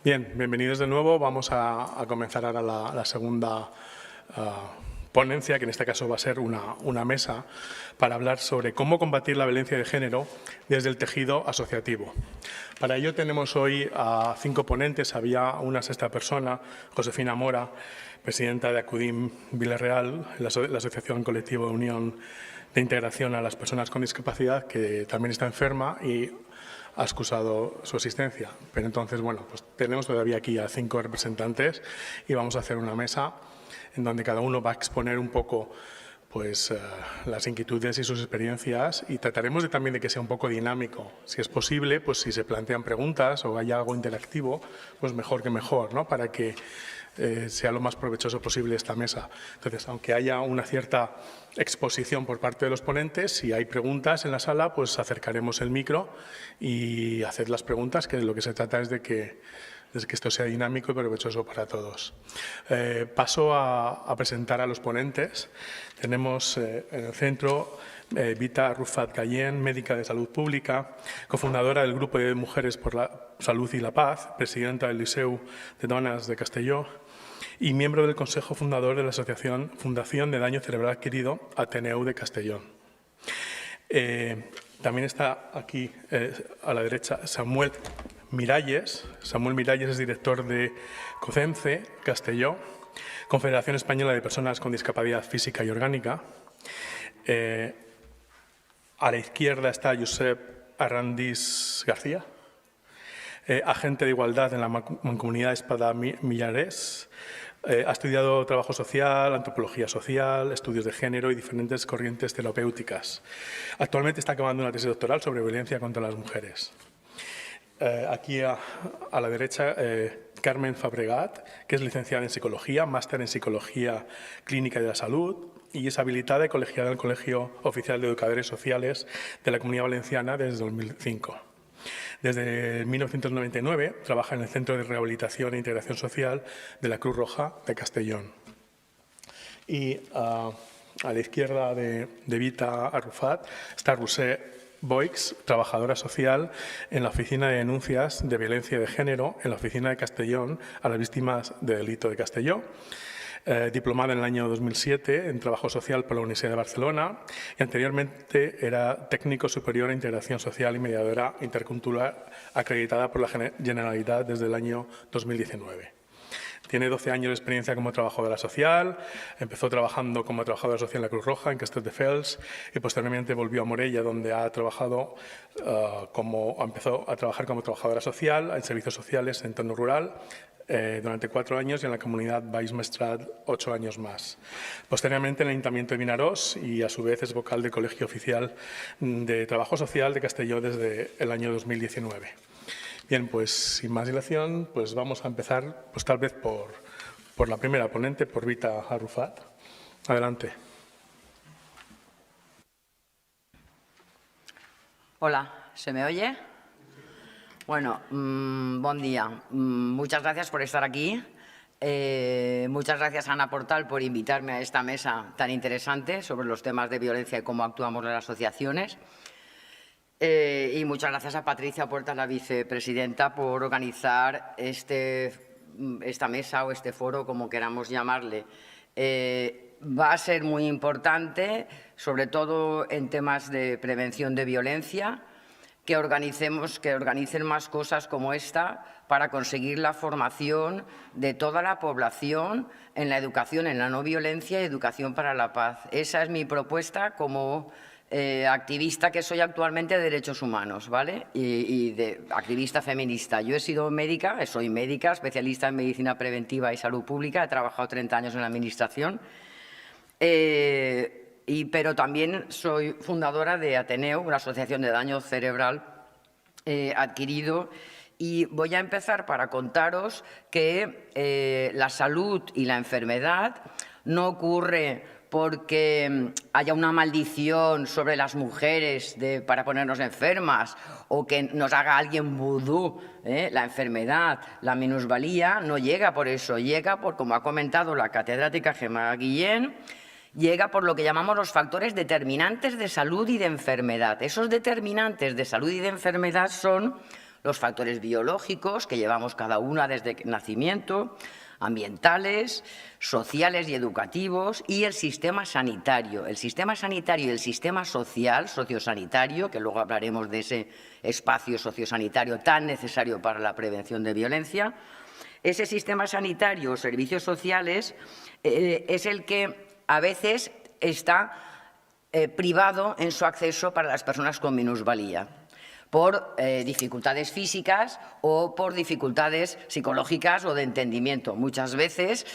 Bien, bienvenidos de nuevo. Vamos a comenzar ahora la segunda ponencia, que en este caso va a ser una mesa para hablar sobre cómo combatir la violencia de género desde el tejido asociativo. Para ello tenemos hoy a 5 ponentes. Había una sexta persona, Josefina Mora, presidenta de Acudim Villarreal, la Asociación Colectivo de Unión de Integración a las Personas con Discapacidad, que también está enferma y ha excusado su asistencia. Pero entonces, bueno, pues tenemos todavía aquí a 5 representantes y vamos a hacer una mesa en donde cada uno va a exponer un poco pues, las inquietudes y sus experiencias, y trataremos también de que sea un poco dinámico. Si es posible, pues si se plantean preguntas o haya algo interactivo, pues mejor que mejor, ¿no? Para que sea lo más provechoso posible esta mesa. Entonces, aunque haya una cierta exposición por parte de los ponentes, si hay preguntas en la sala, pues acercaremos el micro y haced las preguntas, que de lo que se trata es de que esto sea dinámico y provechoso para todos. Paso a presentar a los ponentes. Tenemos en el centro Vita Arrufat Gallén, médica de salud pública, cofundadora del Grupo de Mujeres por la Salud y la Paz, presidenta del Liceu de Dones de Castelló y miembro del Consejo Fundador de la Asociación Fundación de Daño Cerebral Adquirido Ateneu de Castellón. También está aquí a la derecha Samuel Miralles. Samuel Miralles es director de COCENCE, Castelló, Confederación Española de Personas con Discapacidad Física y Orgánica. A la izquierda está Josep Arrandís García, agente de igualdad en la Mancomunidad Espada Millarés. Ha estudiado trabajo social, antropología social, estudios de género y diferentes corrientes terapéuticas. Actualmente está acabando una tesis doctoral sobre violencia contra las mujeres. Aquí a la derecha, Carmen Fabregat, que es licenciada en Psicología, máster en Psicología Clínica y de la Salud y es habilitada y colegiada en el Colegio Oficial de Educadores Sociales de la Comunidad Valenciana desde 2005. Desde 1999 trabaja en el Centro de Rehabilitación e Integración Social de la Cruz Roja de Castellón. Y a la izquierda de Vita Arrufat está Roser Boix, trabajadora social en la Oficina de Denuncias de Violencia de Género en la Oficina de Castellón a las Víctimas de Delito de Castelló. Diplomada en el año 2007 en Trabajo Social por la Universidad de Barcelona y anteriormente era técnico superior en Integración Social y mediadora intercultural acreditada por la Generalitat desde el año 2019. Tiene 12 años de experiencia como trabajadora social, empezó trabajando como trabajadora social en la Cruz Roja, en Castelldefels, y posteriormente volvió a Morella, donde empezó a trabajar como trabajadora social en servicios sociales en entorno rural durante 4 años y en la comunidad Baix Maestrat 8 años más. Posteriormente en el Ayuntamiento de Vinaròs y a su vez es vocal del Colegio Oficial de Trabajo Social de Castelló desde el año 2019. Bien, pues sin más dilación, pues vamos a empezar pues tal vez por la primera ponente, por Vita Arrufat. Adelante. Hola, ¿se me oye? Bueno, buen día. Muchas gracias por estar aquí. Muchas gracias a Ana Portal por invitarme a esta mesa tan interesante sobre los temas de violencia y cómo actuamos las asociaciones. Y muchas gracias a Patricia Puerta, la vicepresidenta, por organizar esta mesa o este foro, como queramos llamarle. Va a ser muy importante, sobre todo en temas de prevención de violencia, que organicen más cosas como esta para conseguir la formación de toda la población en la educación en la no violencia y educación para la paz. Esa es mi propuesta como activista que soy actualmente de derechos humanos, ¿vale? Y de activista feminista. Yo he sido médica, soy médica, especialista en medicina preventiva y salud pública, he trabajado 30 años en la administración, pero también soy fundadora de Ateneu, una asociación de daño cerebral adquirido, y voy a empezar para contaros que la salud y la enfermedad no ocurre porque haya una maldición sobre las mujeres para ponernos enfermas o que nos haga alguien vudú. La enfermedad, la minusvalía, no llega por eso, llega por, como ha comentado la catedrática Gemma Guillén, llega por lo que llamamos los factores determinantes de salud y de enfermedad. Esos determinantes de salud y de enfermedad son los factores biológicos que llevamos cada una desde nacimiento, ambientales, sociales y educativos, y el sistema sanitario. El sistema sanitario y el sistema social, sociosanitario, que luego hablaremos de ese espacio sociosanitario tan necesario para la prevención de violencia. Ese sistema sanitario o servicios sociales es el que a veces está privado en su acceso para las personas con minusvalía, por dificultades físicas o por dificultades psicológicas o de entendimiento. Muchas veces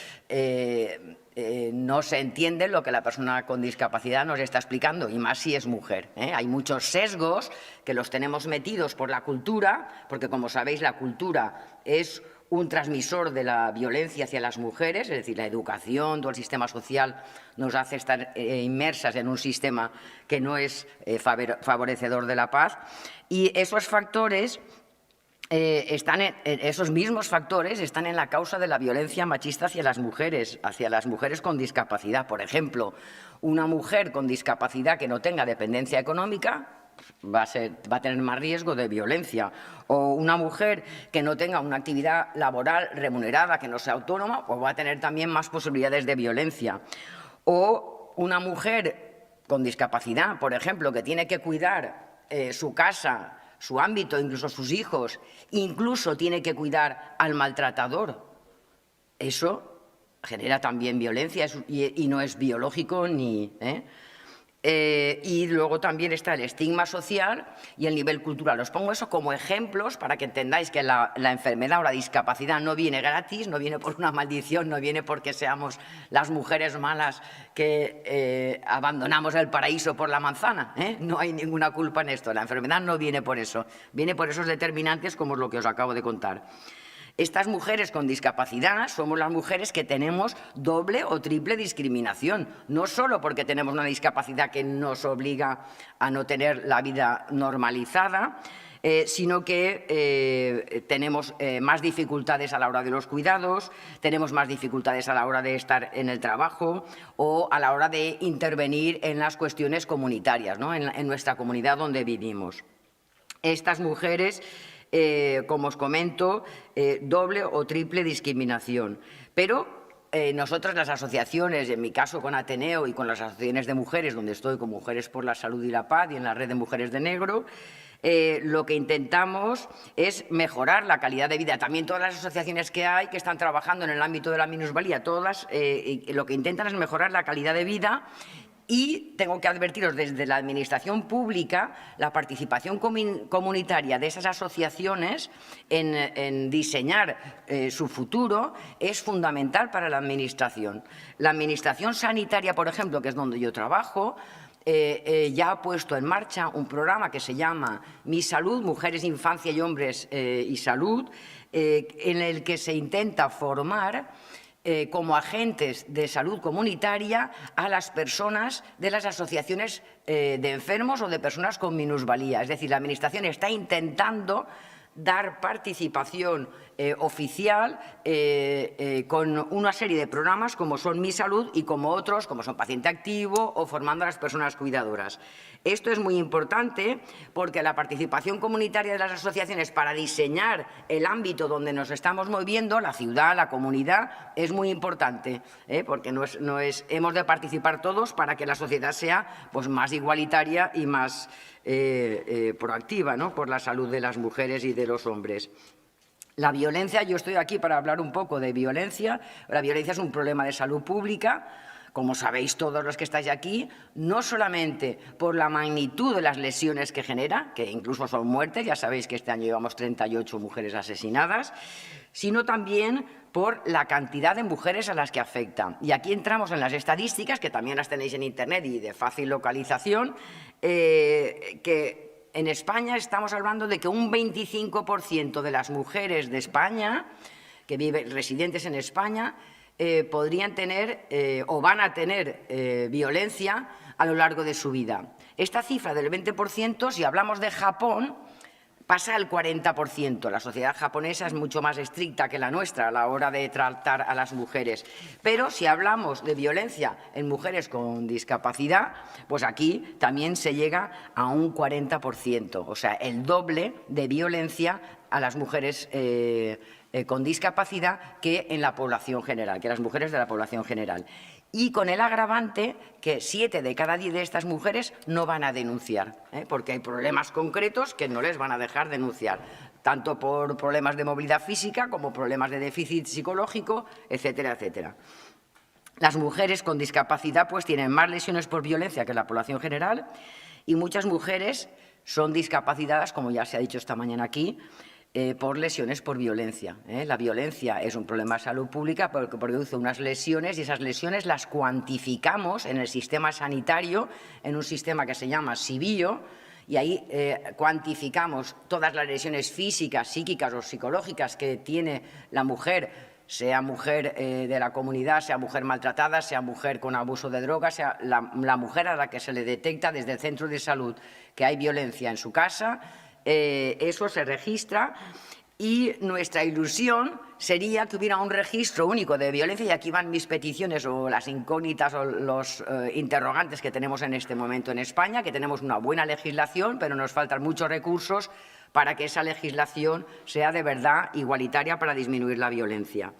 no se entiende lo que la persona con discapacidad nos está explicando, y más si es mujer. Hay muchos sesgos que los tenemos metidos por la cultura, porque como sabéis la cultura es un transmisor de la violencia hacia las mujeres, es decir, la educación, todo el sistema social nos hace estar inmersas en un sistema que no es favorecedor de la paz. Y esos factores, esos mismos factores están en la causa de la violencia machista hacia las mujeres con discapacidad. Por ejemplo, una mujer con discapacidad que no tenga dependencia económica va a tener más riesgo de violencia. O una mujer que no tenga una actividad laboral remunerada, que no sea autónoma, pues va a tener también más posibilidades de violencia. O una mujer con discapacidad, por ejemplo, que tiene que cuidar su casa, su ámbito, incluso sus hijos, incluso tiene que cuidar al maltratador. Eso genera también violencia y no es biológico ni... y luego también está el estigma social y el nivel cultural. Os pongo eso como ejemplos para que entendáis que la enfermedad o la discapacidad no viene gratis, no viene por una maldición, no viene porque seamos las mujeres malas que abandonamos el paraíso por la manzana. No hay ninguna culpa en esto. La enfermedad no viene por eso, viene por esos determinantes como es lo que os acabo de contar. Estas mujeres con discapacidad somos las mujeres que tenemos doble o triple discriminación, no solo porque tenemos una discapacidad que nos obliga a no tener la vida normalizada, sino que tenemos más dificultades a la hora de los cuidados, tenemos más dificultades a la hora de estar en el trabajo o a la hora de intervenir en las cuestiones comunitarias, ¿no? en nuestra comunidad donde vivimos. Estas mujeres... como os comento, doble o triple discriminación. Pero nosotras, las asociaciones, en mi caso con Ateneo y con las asociaciones de mujeres, donde estoy con Mujeres por la Salud y la Paz y en la Red de Mujeres de Negro, lo que intentamos es mejorar la calidad de vida. También todas las asociaciones que hay que están trabajando en el ámbito de la minusvalía, todas lo que intentan es mejorar la calidad de vida. Y tengo que advertiros, desde la Administración pública, la participación comunitaria de esas asociaciones en diseñar su futuro es fundamental para la Administración. La Administración sanitaria, por ejemplo, que es donde yo trabajo, ya ha puesto en marcha un programa que se llama Mi Salud, Mujeres, Infancia y Hombres y Salud, en el que se intenta formar como agentes de salud comunitaria a las personas de las asociaciones de enfermos o de personas con minusvalía. Es decir, la Administración está intentando dar participación oficial con una serie de programas como son Mi Salud y como otros, como son Paciente Activo o Formando a las Personas Cuidadoras. Esto es muy importante porque la participación comunitaria de las asociaciones para diseñar el ámbito donde nos estamos moviendo, la ciudad, la comunidad, es muy importante, porque hemos de participar todos para que la sociedad sea pues, más igualitaria y más proactiva, ¿no? Por la salud de las mujeres y de los hombres. La violencia, yo estoy aquí para hablar un poco de violencia. La violencia es un problema de salud pública, como sabéis todos los que estáis aquí, no solamente por la magnitud de las lesiones que genera, que incluso son muertes, ya sabéis que este año llevamos 38 mujeres asesinadas, sino también por la cantidad de mujeres a las que afecta. Y aquí entramos en las estadísticas, que también las tenéis en Internet y de fácil localización, que en España estamos hablando de que un 25% de las mujeres de España, que viven residentes en España, podrían tener o van a tener violencia a lo largo de su vida. Esta cifra del 20%, si hablamos de Japón, pasa al 40%. La sociedad japonesa es mucho más estricta que la nuestra a la hora de tratar a las mujeres. Pero si hablamos de violencia en mujeres con discapacidad, pues aquí también se llega a un 40%, o sea, el doble de violencia a las mujeres con discapacidad que en la población general, que las mujeres de la población general. Y con el agravante que 7 de cada 10 de estas mujeres no van a denunciar, porque hay problemas concretos que no les van a dejar denunciar, tanto por problemas de movilidad física como problemas de déficit psicológico, etcétera, etcétera. Las mujeres con discapacidad pues tienen más lesiones por violencia que la población general y muchas mujeres son discapacitadas, como ya se ha dicho esta mañana aquí, por lesiones por violencia. La violencia es un problema de salud pública porque produce unas lesiones y esas lesiones las cuantificamos en el sistema sanitario, en un sistema que se llama SIBIO, y ahí cuantificamos todas las lesiones físicas, psíquicas o psicológicas que tiene la mujer, sea mujer de la comunidad, sea mujer maltratada, sea mujer con abuso de drogas, sea la mujer a la que se le detecta desde el centro de salud que hay violencia en su casa. Eso se registra y nuestra ilusión sería que hubiera un registro único de violencia, y aquí van mis peticiones o las incógnitas o los interrogantes que tenemos en este momento en España, que tenemos una buena legislación, pero nos faltan muchos recursos para que esa legislación sea de verdad igualitaria para disminuir la violencia.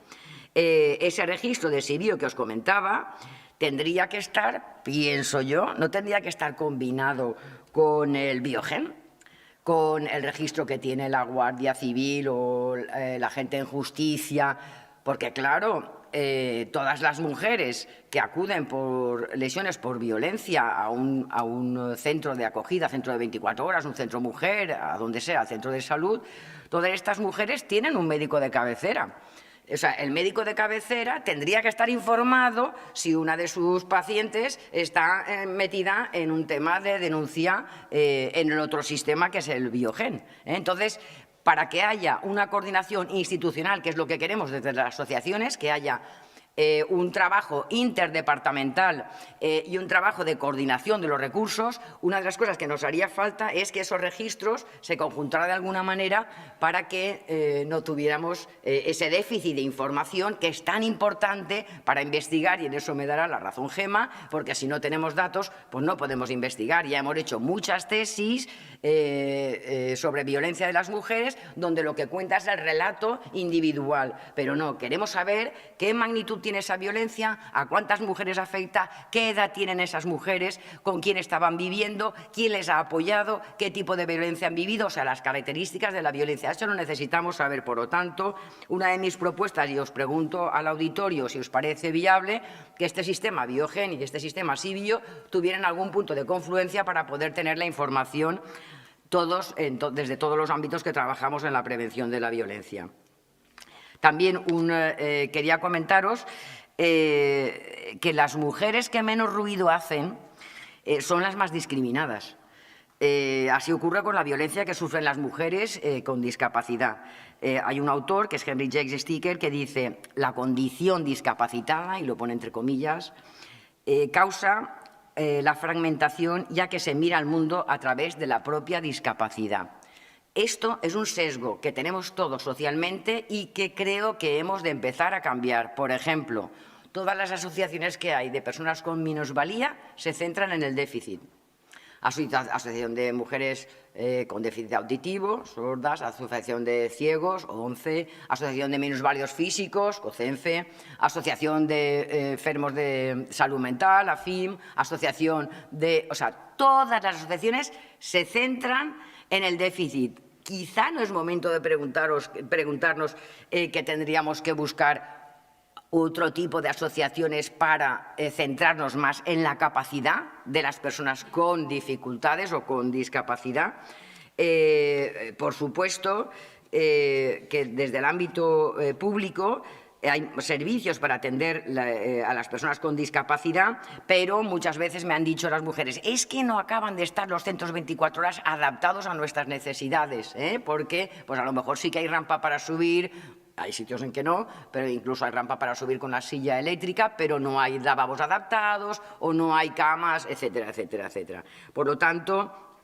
Ese registro de SIBIO que os comentaba tendría que estar, pienso yo, no tendría que estar combinado con el Biogen, con el registro que tiene la Guardia Civil o la gente en justicia, porque claro, todas las mujeres que acuden por lesiones por violencia a un centro de acogida, centro de 24 horas, un centro mujer, a donde sea, centro de salud, todas estas mujeres tienen un médico de cabecera. O sea, el médico de cabecera tendría que estar informado si una de sus pacientes está metida en un tema de denuncia en el otro sistema que es el Biogen. Entonces, para que haya una coordinación institucional, que es lo que queremos desde las asociaciones, que haya un trabajo interdepartamental y un trabajo de coordinación de los recursos, una de las cosas que nos haría falta es que esos registros se conjuntaran de alguna manera para que no tuviéramos ese déficit de información que es tan importante para investigar, y en eso me dará la razón Gemma, porque si no tenemos datos pues no podemos investigar. Ya hemos hecho muchas tesis sobre violencia de las mujeres donde lo que cuenta es el relato individual, pero no, queremos saber qué magnitud tiene esa violencia, a cuántas mujeres afecta, qué edad tienen esas mujeres, con quién estaban viviendo, quién les ha apoyado, qué tipo de violencia han vivido, o sea, las características de la violencia. Eso lo necesitamos saber. Por lo tanto, una de mis propuestas, y os pregunto al auditorio si os parece viable, que este sistema Biogen y este sistema SIBIO tuvieran algún punto de confluencia para poder tener la información todos, desde todos los ámbitos que trabajamos en la prevención de la violencia. También quería comentaros que las mujeres que menos ruido hacen son las más discriminadas. Así ocurre con la violencia que sufren las mujeres con discapacidad. Hay un autor, que es Henry Jakes Sticker, que dice: la condición discapacitada, y lo pone entre comillas, causa la fragmentación, ya que se mira al mundo a través de la propia discapacidad. Esto es un sesgo que tenemos todos socialmente y que creo que hemos de empezar a cambiar. Por ejemplo, todas las asociaciones que hay de personas con minusvalía se centran en el déficit. Asociación de mujeres con déficit auditivo, sordas, Asociación de ciegos, ONCE, Asociación de minusválidos físicos, COCENFE, Asociación de enfermos de salud mental, AFIM, Asociación de... O sea, todas las asociaciones se centran en el déficit. Quizá no es momento de preguntarnos que tendríamos que buscar otro tipo de asociaciones para centrarnos más en la capacidad de las personas con dificultades o con discapacidad. Por supuesto, que desde el ámbito público hay servicios para atender a las personas con discapacidad, pero muchas veces me han dicho las mujeres: es que no acaban de estar los centros 24 horas adaptados a nuestras necesidades, porque pues a lo mejor sí que hay rampa para subir, hay sitios en que no, pero incluso hay rampa para subir con la silla eléctrica, pero no hay lavabos adaptados o no hay camas, etcétera, etcétera, etcétera. Por lo tanto,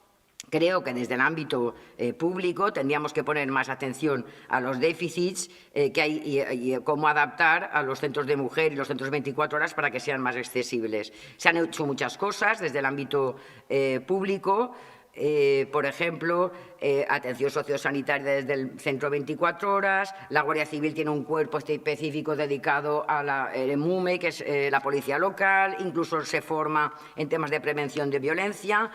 Creo que desde el ámbito público tendríamos que poner más atención a los déficits que hay y cómo adaptar a los centros de mujer y los centros 24 horas para que sean más accesibles. Se han hecho muchas cosas desde el ámbito público. Por ejemplo, atención sociosanitaria desde el centro 24 horas, la Guardia Civil tiene un cuerpo específico dedicado a la MUME, que es la policía local, incluso se forma en temas de prevención de violencia.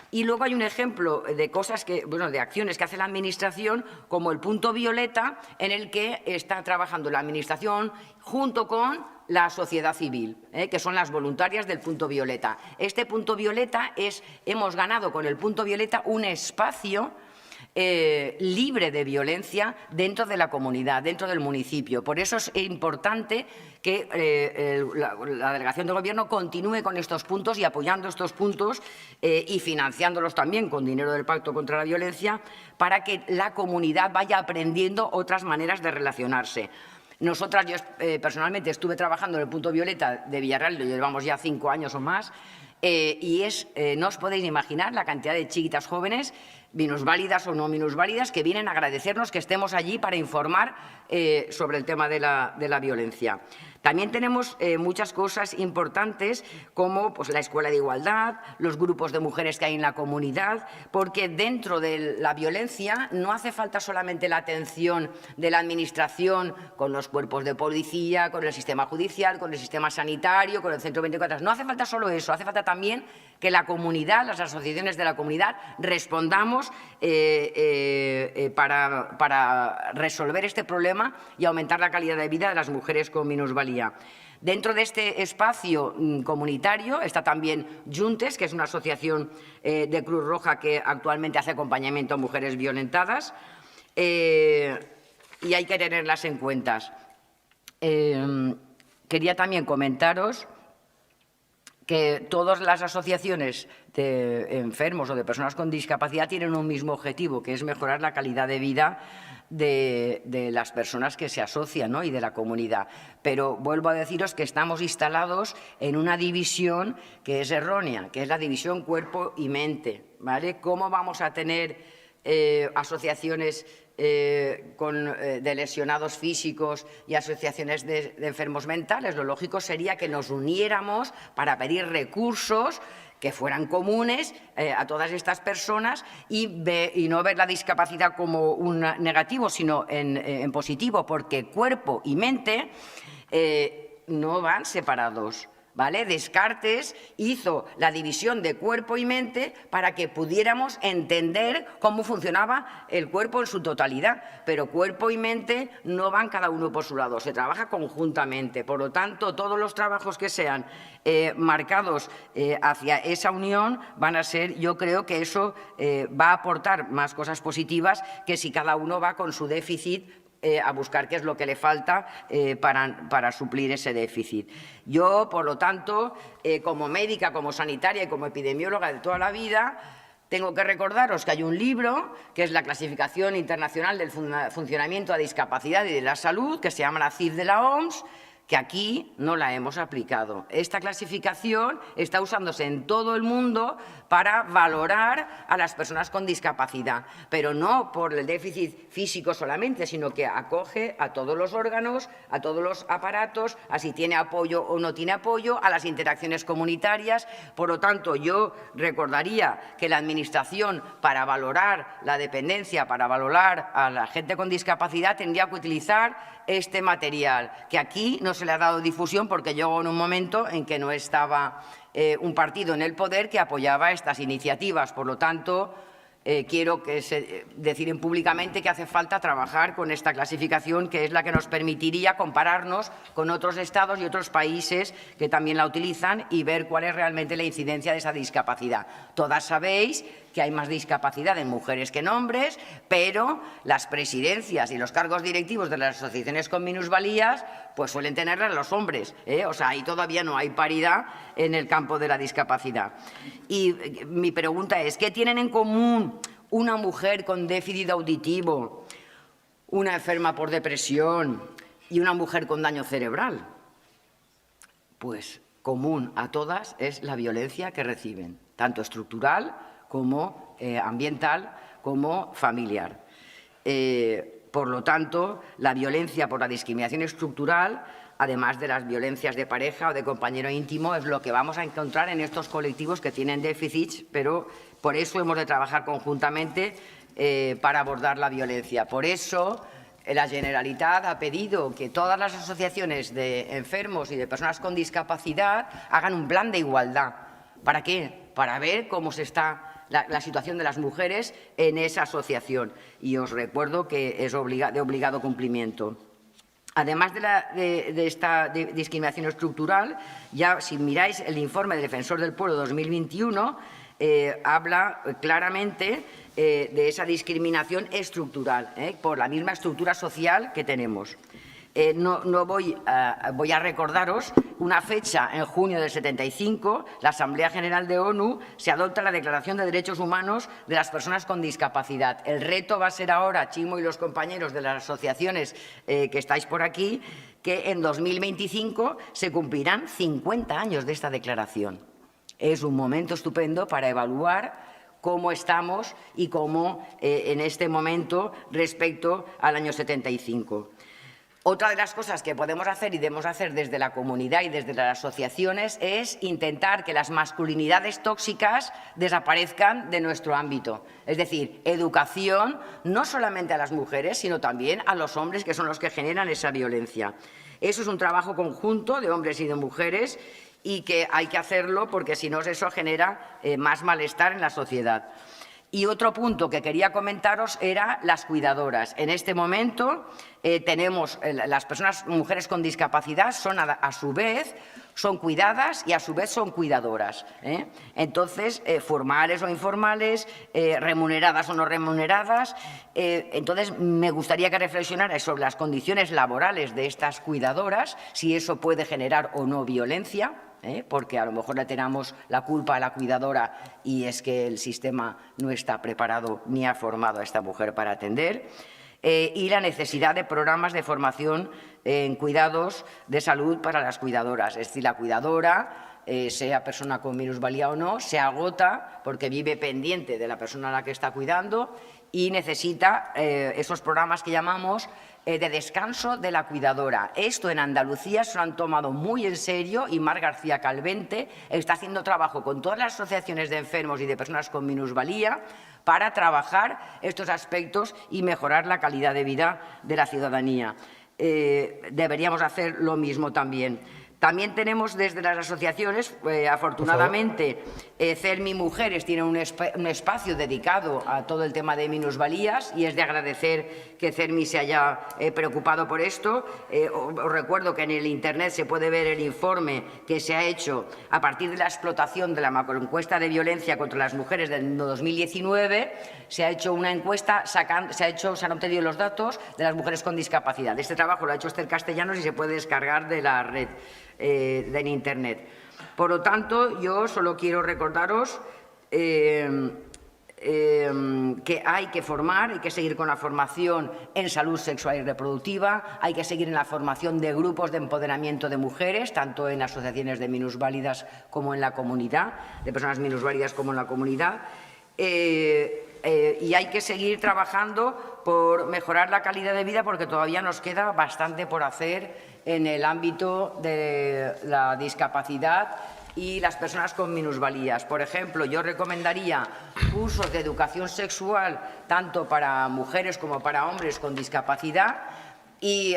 Y luego hay un ejemplo de cosas de acciones que hace la Administración, como el punto violeta, en el que está trabajando la Administración junto con la sociedad civil, que son las voluntarias del punto violeta. Este punto violeta hemos ganado con el punto violeta un espacio libre de violencia dentro de la comunidad, dentro del municipio. Por eso es importante que la delegación de gobierno continúe con estos puntos y apoyando estos puntos y financiándolos también con dinero del Pacto contra la Violencia para que la comunidad vaya aprendiendo otras maneras de relacionarse. Nosotras, yo personalmente estuve trabajando en el punto violeta de Villarreal, lo llevamos ya 5 años o más, y no os podéis imaginar la cantidad de chiquitas jóvenes, minusválidas o no minusválidas, que vienen a agradecernos que estemos allí para informar sobre el tema de la violencia. También tenemos muchas cosas importantes como pues, la escuela de igualdad, los grupos de mujeres que hay en la comunidad, porque dentro de la violencia no hace falta solamente la atención de la Administración con los cuerpos de policía, con el sistema judicial, con el sistema sanitario, con el centro 24 horas. No hace falta solo eso, hace falta también que la comunidad, las asociaciones de la comunidad, respondamos para resolver este problema y aumentar la calidad de vida de las mujeres con minusvalía. Dentro de este espacio comunitario está también Juntes, que es una asociación de Cruz Roja que actualmente hace acompañamiento a mujeres violentadas y hay que tenerlas en cuenta. Quería también comentaros que todas las asociaciones de enfermos o de personas con discapacidad tienen un mismo objetivo, que es mejorar la calidad de vida de las personas que se asocian, ¿no? Y de la comunidad. Pero vuelvo a deciros que estamos instalados en una división que es errónea, que es la división cuerpo y mente, ¿vale? ¿Cómo vamos a tener asociaciones de lesionados físicos y asociaciones de enfermos mentales? Lo lógico sería que nos uniéramos para pedir recursos que fueran comunes a todas estas personas y no ver la discapacidad como un negativo, sino en positivo, porque cuerpo y mente no van separados. ¿Vale? Descartes hizo la división de cuerpo y mente para que pudiéramos entender cómo funcionaba el cuerpo en su totalidad, pero cuerpo y mente no van cada uno por su lado, se trabaja conjuntamente. Por lo tanto, todos los trabajos que sean marcados hacia esa unión van a ser, yo creo que eso va a aportar más cosas positivas que si cada uno va con su déficit a buscar qué es lo que le falta para suplir ese déficit. Yo, por lo tanto, como médica, como sanitaria y como epidemióloga de toda la vida, tengo que recordaros que hay un libro que es la Clasificación Internacional del Funcionamiento a Discapacidad y de la Salud, que se llama la CIF de la OMS, que aquí no la hemos aplicado. Esta clasificación está usándose en todo el mundo para valorar a las personas con discapacidad, pero no por el déficit físico solamente, sino que acoge a todos los órganos, a todos los aparatos, a si tiene apoyo o no tiene apoyo, a las interacciones comunitarias. Por lo tanto, yo recordaría que la Administración, para valorar la dependencia, para valorar a la gente con discapacidad, tendría que utilizar este material, que aquí no se le ha dado difusión porque llegó en un momento en que no estaba un partido en el poder que apoyaba estas iniciativas. Por lo tanto, quiero decir públicamente que hace falta trabajar con esta clasificación, que es la que nos permitiría compararnos con otros estados y otros países que también la utilizan y ver cuál es realmente la incidencia de esa discapacidad. Todas sabéis que hay más discapacidad en mujeres que en hombres, pero las presidencias y los cargos directivos de las asociaciones con minusvalías pues suelen tenerlas los hombres, O sea, ahí todavía no hay paridad en el campo de la discapacidad. Y mi pregunta es, ¿qué tienen en común una mujer con déficit auditivo, una enferma por depresión y una mujer con daño cerebral? Pues común a todas es la violencia que reciben, tanto estructural como ambiental, como familiar. Por lo tanto, la violencia por la discriminación estructural, además de las violencias de pareja o de compañero íntimo, es lo que vamos a encontrar en estos colectivos que tienen déficits, pero por eso hemos de trabajar conjuntamente para abordar la violencia. Por eso, la Generalitat ha pedido que todas las asociaciones de enfermos y de personas con discapacidad hagan un plan de igualdad. ¿Para qué? Para ver cómo se está la situación de las mujeres en esa asociación. Y os recuerdo que es de obligado cumplimiento. Además de esta discriminación estructural, ya si miráis el informe del Defensor del Pueblo 2021, habla claramente de esa discriminación estructural, por la misma estructura social que tenemos. Voy a recordaros una fecha, en junio del 75, la Asamblea General de ONU se adopta la Declaración de Derechos Humanos de las Personas con Discapacidad. El reto va a ser ahora, Chimo y los compañeros de las asociaciones que estáis por aquí, que en 2025 se cumplirán 50 años de esta declaración. Es un momento estupendo para evaluar cómo estamos y cómo en este momento respecto al año 75. Otra de las cosas que podemos hacer y debemos hacer desde la comunidad y desde las asociaciones es intentar que las masculinidades tóxicas desaparezcan de nuestro ámbito. Es decir, educación no solamente a las mujeres, sino también a los hombres, que son los que generan esa violencia. Eso es un trabajo conjunto de hombres y de mujeres y que hay que hacerlo porque si no eso genera más malestar en la sociedad. Y otro punto que quería comentaros era las cuidadoras. En este momento tenemos las personas, mujeres con discapacidad, son a su vez son cuidadas y a su vez son cuidadoras. Entonces, formales o informales, remuneradas o no remuneradas. Entonces, me gustaría que reflexionarais sobre las condiciones laborales de estas cuidadoras, si eso puede generar o no violencia. Porque a lo mejor le tenemos la culpa a la cuidadora y es que el sistema no está preparado ni ha formado a esta mujer para atender. Y la necesidad de programas de formación en cuidados de salud para las cuidadoras. Es decir, la cuidadora, sea persona con minusvalía o no, se agota porque vive pendiente de la persona a la que está cuidando y necesita esos programas que llamamos de descanso de la cuidadora. Esto en Andalucía se lo han tomado muy en serio y Mar García Calvente está haciendo trabajo con todas las asociaciones de enfermos y de personas con minusvalía para trabajar estos aspectos y mejorar la calidad de vida de la ciudadanía. Deberíamos hacer lo mismo también. También tenemos desde las asociaciones, afortunadamente, CERMI Mujeres tiene un espacio dedicado a todo el tema de minusvalías y es de agradecer que CERMI se haya preocupado por esto. Os recuerdo que en el Internet se puede ver el informe que se ha hecho a partir de la explotación de la macroencuesta de violencia contra las mujeres del 2019. Se ha hecho una encuesta, se han obtenido los datos de las mujeres con discapacidad. Este trabajo lo ha hecho Esther Castellanos y se puede descargar de la red. En Internet. Por lo tanto, yo solo quiero recordaros que hay que formar, hay que seguir con la formación en salud sexual y reproductiva, hay que seguir en la formación de grupos de empoderamiento de mujeres, tanto en asociaciones de minusválidas como en la comunidad, de personas minusválidas como en la comunidad. Y hay que seguir trabajando por mejorar la calidad de vida porque todavía nos queda bastante por hacer en el ámbito de la discapacidad y las personas con minusvalías. Por ejemplo, yo recomendaría cursos de educación sexual tanto para mujeres como para hombres con discapacidad y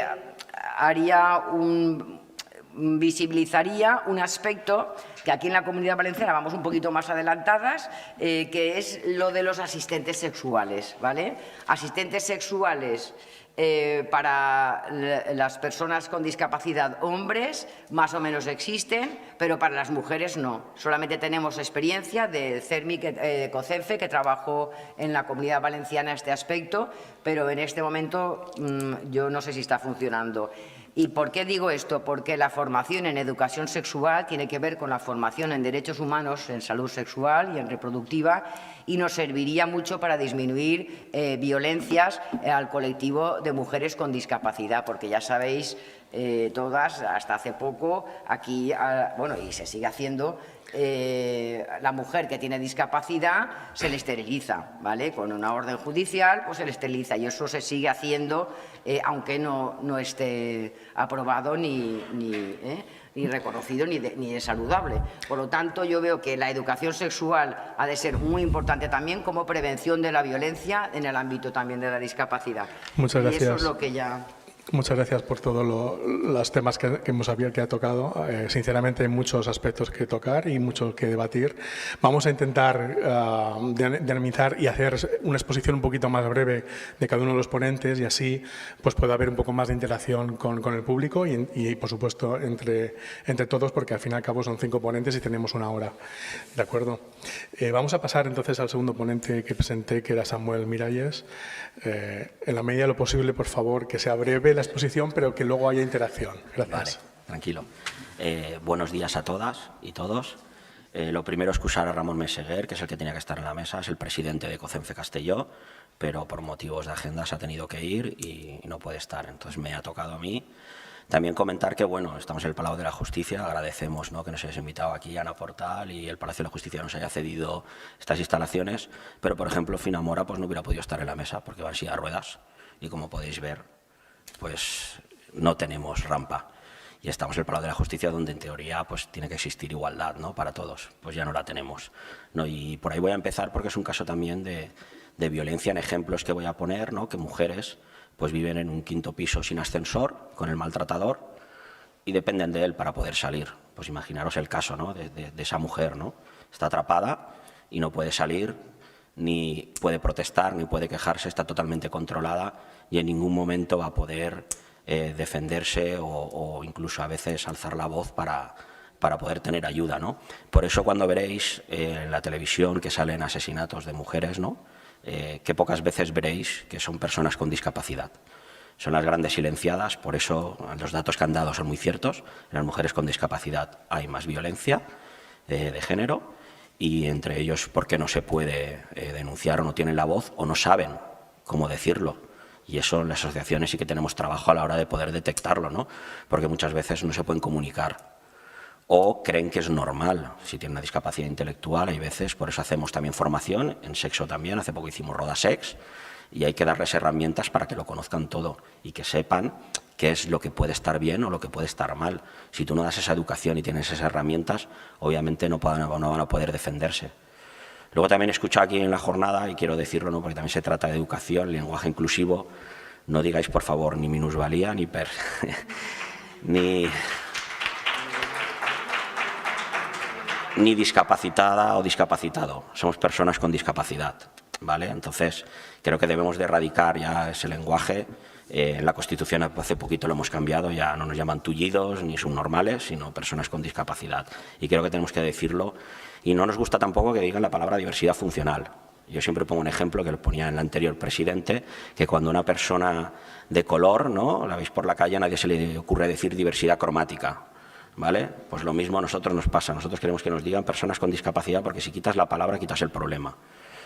visibilizaría un aspecto que aquí en la Comunidad Valenciana vamos un poquito más adelantadas, que es lo de los asistentes sexuales, ¿vale? Asistentes sexuales para las personas con discapacidad hombres más o menos existen, pero para las mujeres no. Solamente tenemos experiencia del CERMI, COCENFE, que trabajó en la Comunidad Valenciana este aspecto, pero en este momento yo no sé si está funcionando. ¿Y por qué digo esto? Porque la formación en educación sexual tiene que ver con la formación en derechos humanos, en salud sexual y en reproductiva, y nos serviría mucho para disminuir violencias al colectivo de mujeres con discapacidad, porque ya sabéis todas, hasta hace poco, aquí, bueno, y se sigue haciendo, la mujer que tiene discapacidad se le esteriliza, ¿vale? Con una orden judicial, pues se le esteriliza, y eso se sigue haciendo, aunque no esté aprobado ni reconocido ni de saludable. Por lo tanto, yo veo que la educación sexual ha de ser muy importante también como prevención de la violencia en el ámbito también de la discapacidad. Muchas gracias. Y eso es lo que ya... Muchas gracias por todos los temas que hemos abierto, que ha tocado. Sinceramente, hay muchos aspectos que tocar y mucho que debatir. Vamos a intentar dinamizar y hacer una exposición un poquito más breve de cada uno de los ponentes, y así pues pueda haber un poco más de interacción con el público y por supuesto, entre todos, porque al fin y al cabo son 5 ponentes y tenemos 1 hora. ¿De acuerdo? Vamos a pasar entonces al segundo ponente que presenté, que era Samuel Miralles. En la medida de lo posible, por favor, que sea breve la exposición, pero que luego haya interacción. Gracias. Vale, tranquilo. Buenos días a todas y todos. Lo primero es excusar a Ramón Meseguer, que es el que tenía que estar en la mesa, es el presidente de COCENFE Castelló, pero por motivos de agenda se ha tenido que ir y no puede estar, entonces me ha tocado a mí. También comentar que, bueno, estamos en el Palau de la Justicia, agradecemos, ¿no?, que nos hayáis invitado aquí a Ana Portal y el Palacio de la Justicia nos haya cedido estas instalaciones, pero, por ejemplo, Finamora pues no hubiera podido estar en la mesa porque va en silla de ruedas y, como podéis ver, pues no tenemos rampa. Y estamos en el Palau de la Justicia, donde en teoría pues tiene que existir igualdad, ¿no?, para todos. Pues ya no la tenemos, ¿no? Y por ahí voy a empezar porque es un caso también de violencia en ejemplos que voy a poner, ¿no?, que mujeres pues viven en un 5º piso sin ascensor, con el maltratador, y dependen de él para poder salir. Pues imaginaros el caso, ¿no?, de esa mujer, ¿no? Está atrapada y no puede salir, ni puede protestar, ni puede quejarse, está totalmente controlada y en ningún momento va a poder defenderse o incluso a veces alzar la voz para poder tener ayuda, ¿no? Por eso, cuando veréis en la televisión que salen asesinatos de mujeres, ¿no?, que pocas veces veréis que son personas con discapacidad. Son las grandes silenciadas, por eso los datos que han dado son muy ciertos. En las mujeres con discapacidad hay más violencia de género, y entre ellos porque no se puede denunciar o no tienen la voz o no saben cómo decirlo. Y eso en las asociaciones sí que tenemos trabajo a la hora de poder detectarlo, ¿no?, porque muchas veces no se pueden comunicar o creen que es normal si tienen una discapacidad intelectual. Hay veces, por eso hacemos también formación en sexo también. Hace poco hicimos Rodasex y hay que darles herramientas para que lo conozcan todo y que sepan qué es lo que puede estar bien o lo que puede estar mal. Si tú no das esa educación y tienes esas herramientas, obviamente no van a poder defenderse. Luego también he escuchado aquí en la jornada, y quiero decirlo, ¿no?, porque también se trata de educación, lenguaje inclusivo. No digáis, por favor, ni minusvalía, ni ni discapacitada o discapacitado. Somos personas con discapacidad, ¿vale? Entonces, creo que debemos de erradicar ya ese lenguaje. En la Constitución hace poquito lo hemos cambiado, ya no nos llaman tullidos ni subnormales, sino personas con discapacidad. Y creo que tenemos que decirlo. Y no nos gusta tampoco que digan la palabra diversidad funcional. Yo siempre pongo un ejemplo que lo ponía en el anterior presidente, que cuando una persona de color, ¿no?, la veis por la calle, a nadie se le ocurre decir diversidad cromática, ¿vale? Pues lo mismo a nosotros nos pasa. Nosotros queremos que nos digan personas con discapacidad, porque si quitas la palabra, quitas el problema.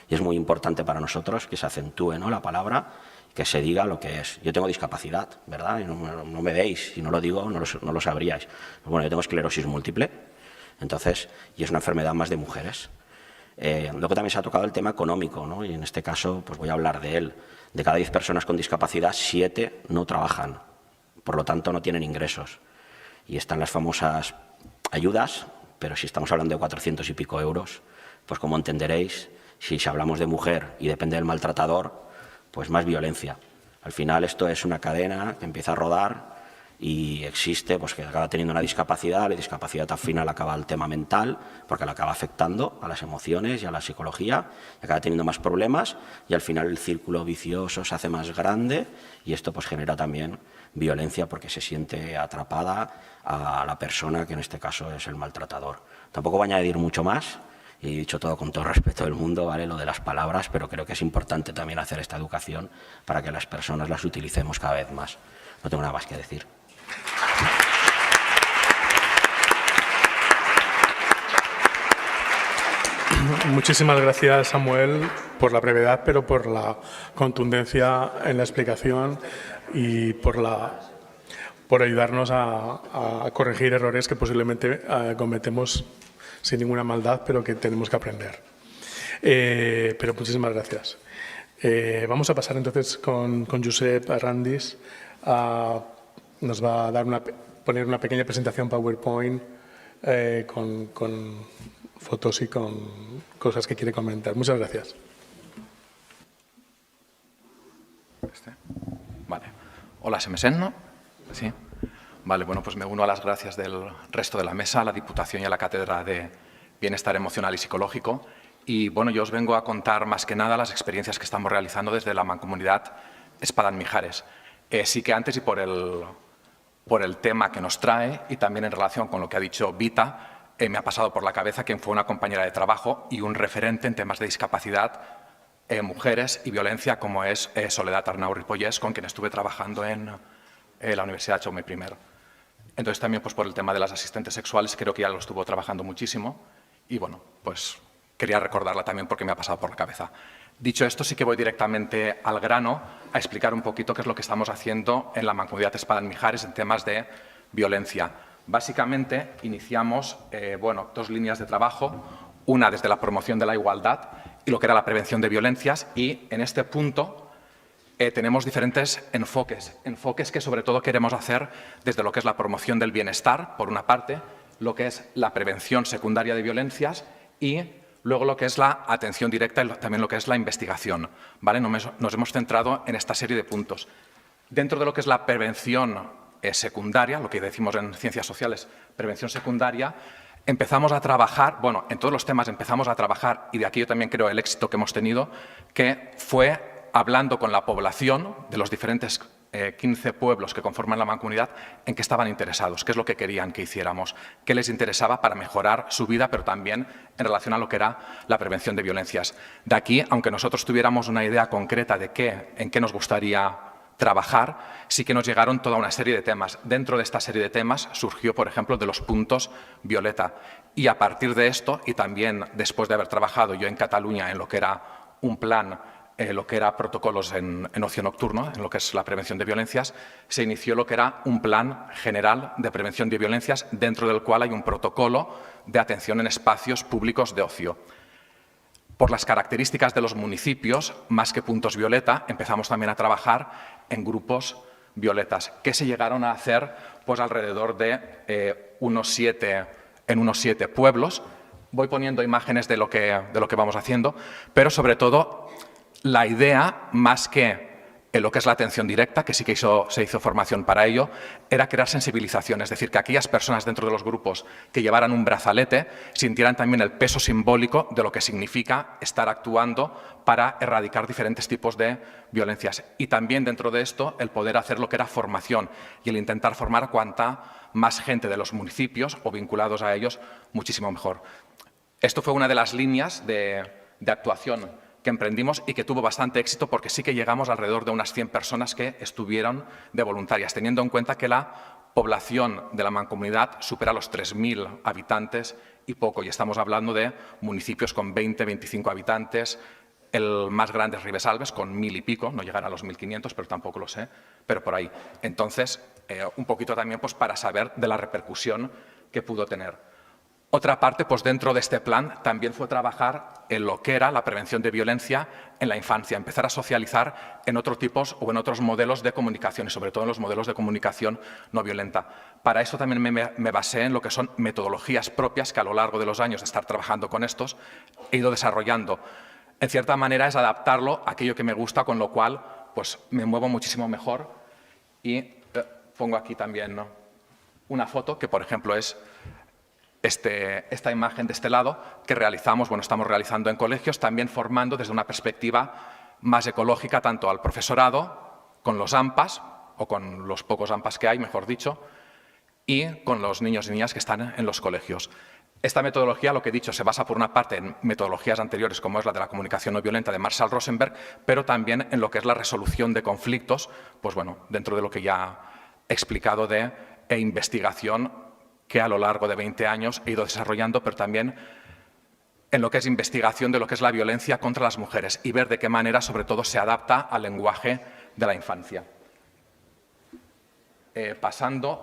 Y es muy importante para nosotros que se acentúe, ¿no?, la palabra, que se diga lo que es. Yo tengo discapacidad, ¿verdad? Y no me veis, si no lo digo no lo sabríais. Bueno, yo tengo esclerosis múltiple, entonces, y es una enfermedad más de mujeres. Luego también se ha tocado el tema económico, ¿no?, y en este caso pues voy a hablar de él. De cada 10 personas con discapacidad, 7 no trabajan, por lo tanto no tienen ingresos. Y están las famosas ayudas, pero si estamos hablando de 400 y pico euros, pues como entenderéis, si hablamos de mujer y depende del maltratador, pues más violencia. Al final esto es una cadena que empieza a rodar y existe, pues que acaba teniendo una discapacidad. La discapacidad al final acaba el tema mental, porque la acaba afectando a las emociones y a la psicología, y acaba teniendo más problemas y al final el círculo vicioso se hace más grande y esto pues genera también violencia porque se siente atrapada a la persona, que en este caso es el maltratador. Tampoco voy a añadir mucho más. Y he dicho todo con todo respeto del mundo, ¿vale?, lo de las palabras, pero creo que es importante también hacer esta educación para que las personas las utilicemos cada vez más. No tengo nada más que decir. Muchísimas gracias, Samuel, por la brevedad, pero por la contundencia en la explicación y por la por ayudarnos a corregir errores que posiblemente cometemos sin ninguna maldad, pero que tenemos que aprender. Pero muchísimas gracias. Vamos a pasar entonces con Josep Arrandis. Nos va a poner una pequeña presentación PowerPoint con fotos y con cosas que quiere comentar. Muchas gracias. Vale. Hola, ¿se me sent, no? Sí. Vale, bueno, pues me uno a las gracias del resto de la mesa, a la Diputación y a la Cátedra de Bienestar Emocional y Psicológico. Y bueno, yo os vengo a contar más que nada las experiencias que estamos realizando desde la Mancomunidad Espadán-Mijares. Sí que antes y por el tema que nos trae y también en relación con lo que ha dicho Vita, me ha pasado por la cabeza que fue una compañera de trabajo y un referente en temas de discapacidad, mujeres y violencia, como es Soledad Arnau Ripollès, con quien estuve trabajando en la Universidad Jaume I. Entonces también pues, por el tema de las asistentes sexuales creo que ya lo estuvo trabajando muchísimo y bueno, pues quería recordarla también porque me ha pasado por la cabeza. Dicho esto, sí que voy directamente al grano a explicar un poquito qué es lo que estamos haciendo en la Mancomunidad Espadán-Mijares en temas de violencia. Básicamente, iniciamos dos líneas de trabajo, una desde la promoción de la igualdad y lo que era la prevención de violencias, y en este punto tenemos diferentes enfoques que sobre todo queremos hacer desde lo que es la promoción del bienestar, por una parte, lo que es la prevención secundaria de violencias y luego lo que es la atención directa y también lo que es la investigación. ¿Vale? Nos hemos centrado en esta serie de puntos. Dentro de lo que es la prevención secundaria, lo que decimos en ciencias sociales, prevención secundaria, empezamos a trabajar, bueno, en todos los temas empezamos a trabajar, y de aquí yo también creo el éxito que hemos tenido, que fue hablando con la población de los diferentes 15 pueblos que conforman la mancomunidad en qué estaban interesados, qué es lo que querían que hiciéramos, qué les interesaba para mejorar su vida, pero también en relación a lo que era la prevención de violencias. De aquí, aunque nosotros tuviéramos una idea concreta de en qué nos gustaría trabajar, sí que nos llegaron toda una serie de temas. Dentro de esta serie de temas surgió, por ejemplo, de los puntos violeta. Y a partir de esto, y también después de haber trabajado yo en Cataluña en lo que era un plan, lo que era protocolos en ocio nocturno, en lo que es la prevención de violencias, se inició lo que era un plan general de prevención de violencias, dentro del cual hay un protocolo de atención en espacios públicos de ocio. Por las características de los municipios, más que puntos violeta, empezamos también a trabajar en grupos violetas, que se llegaron a hacer pues, alrededor de unos 7 pueblos. Voy poniendo imágenes de lo que vamos haciendo, pero sobre todo la idea, más que en lo que es la atención directa, que sí que se hizo formación para ello, era crear sensibilización, es decir, que aquellas personas dentro de los grupos que llevaran un brazalete sintieran también el peso simbólico de lo que significa estar actuando para erradicar diferentes tipos de violencias. Y también dentro de esto el poder hacer lo que era formación y el intentar formar cuanta más gente de los municipios o vinculados a ellos, muchísimo mejor. Esto fue una de las líneas de actuación que emprendimos y que tuvo bastante éxito porque sí que llegamos alrededor de unas 100 personas que estuvieron de voluntarias, teniendo en cuenta que la población de la mancomunidad supera los 3.000 habitantes y poco, y estamos hablando de municipios con 20, 25 habitantes, el más grande es Ribesalbes con 1.000 y pico, no llegará a los 1.500, pero tampoco lo sé, pero por ahí. Entonces, un poquito también pues, para saber de la repercusión que pudo tener. Otra parte, pues dentro de este plan, también fue trabajar en lo que era la prevención de violencia en la infancia, empezar a socializar en otros tipos o en otros modelos de comunicación y sobre todo en los modelos de comunicación no violenta. Para eso también me basé en lo que son metodologías propias que a lo largo de los años de estar trabajando con estos he ido desarrollando. En cierta manera es adaptarlo a aquello que me gusta, con lo cual pues me muevo muchísimo mejor y pongo aquí también, ¿no?, una foto que, por ejemplo, es esta imagen de este lado que realizamos, bueno, estamos realizando en colegios, también formando desde una perspectiva más ecológica tanto al profesorado, con los AMPAs, o con los pocos AMPAs que hay, mejor dicho, y con los niños y niñas que están en los colegios. Esta metodología, lo que he dicho, se basa por una parte en metodologías anteriores, como es la de la comunicación no violenta de Marshall Rosenberg, pero también en lo que es la resolución de conflictos, pues bueno, dentro de lo que ya he explicado de investigación, que a lo largo de 20 años he ido desarrollando, pero también en lo que es investigación de lo que es la violencia contra las mujeres y ver de qué manera, sobre todo, se adapta al lenguaje de la infancia. pasando,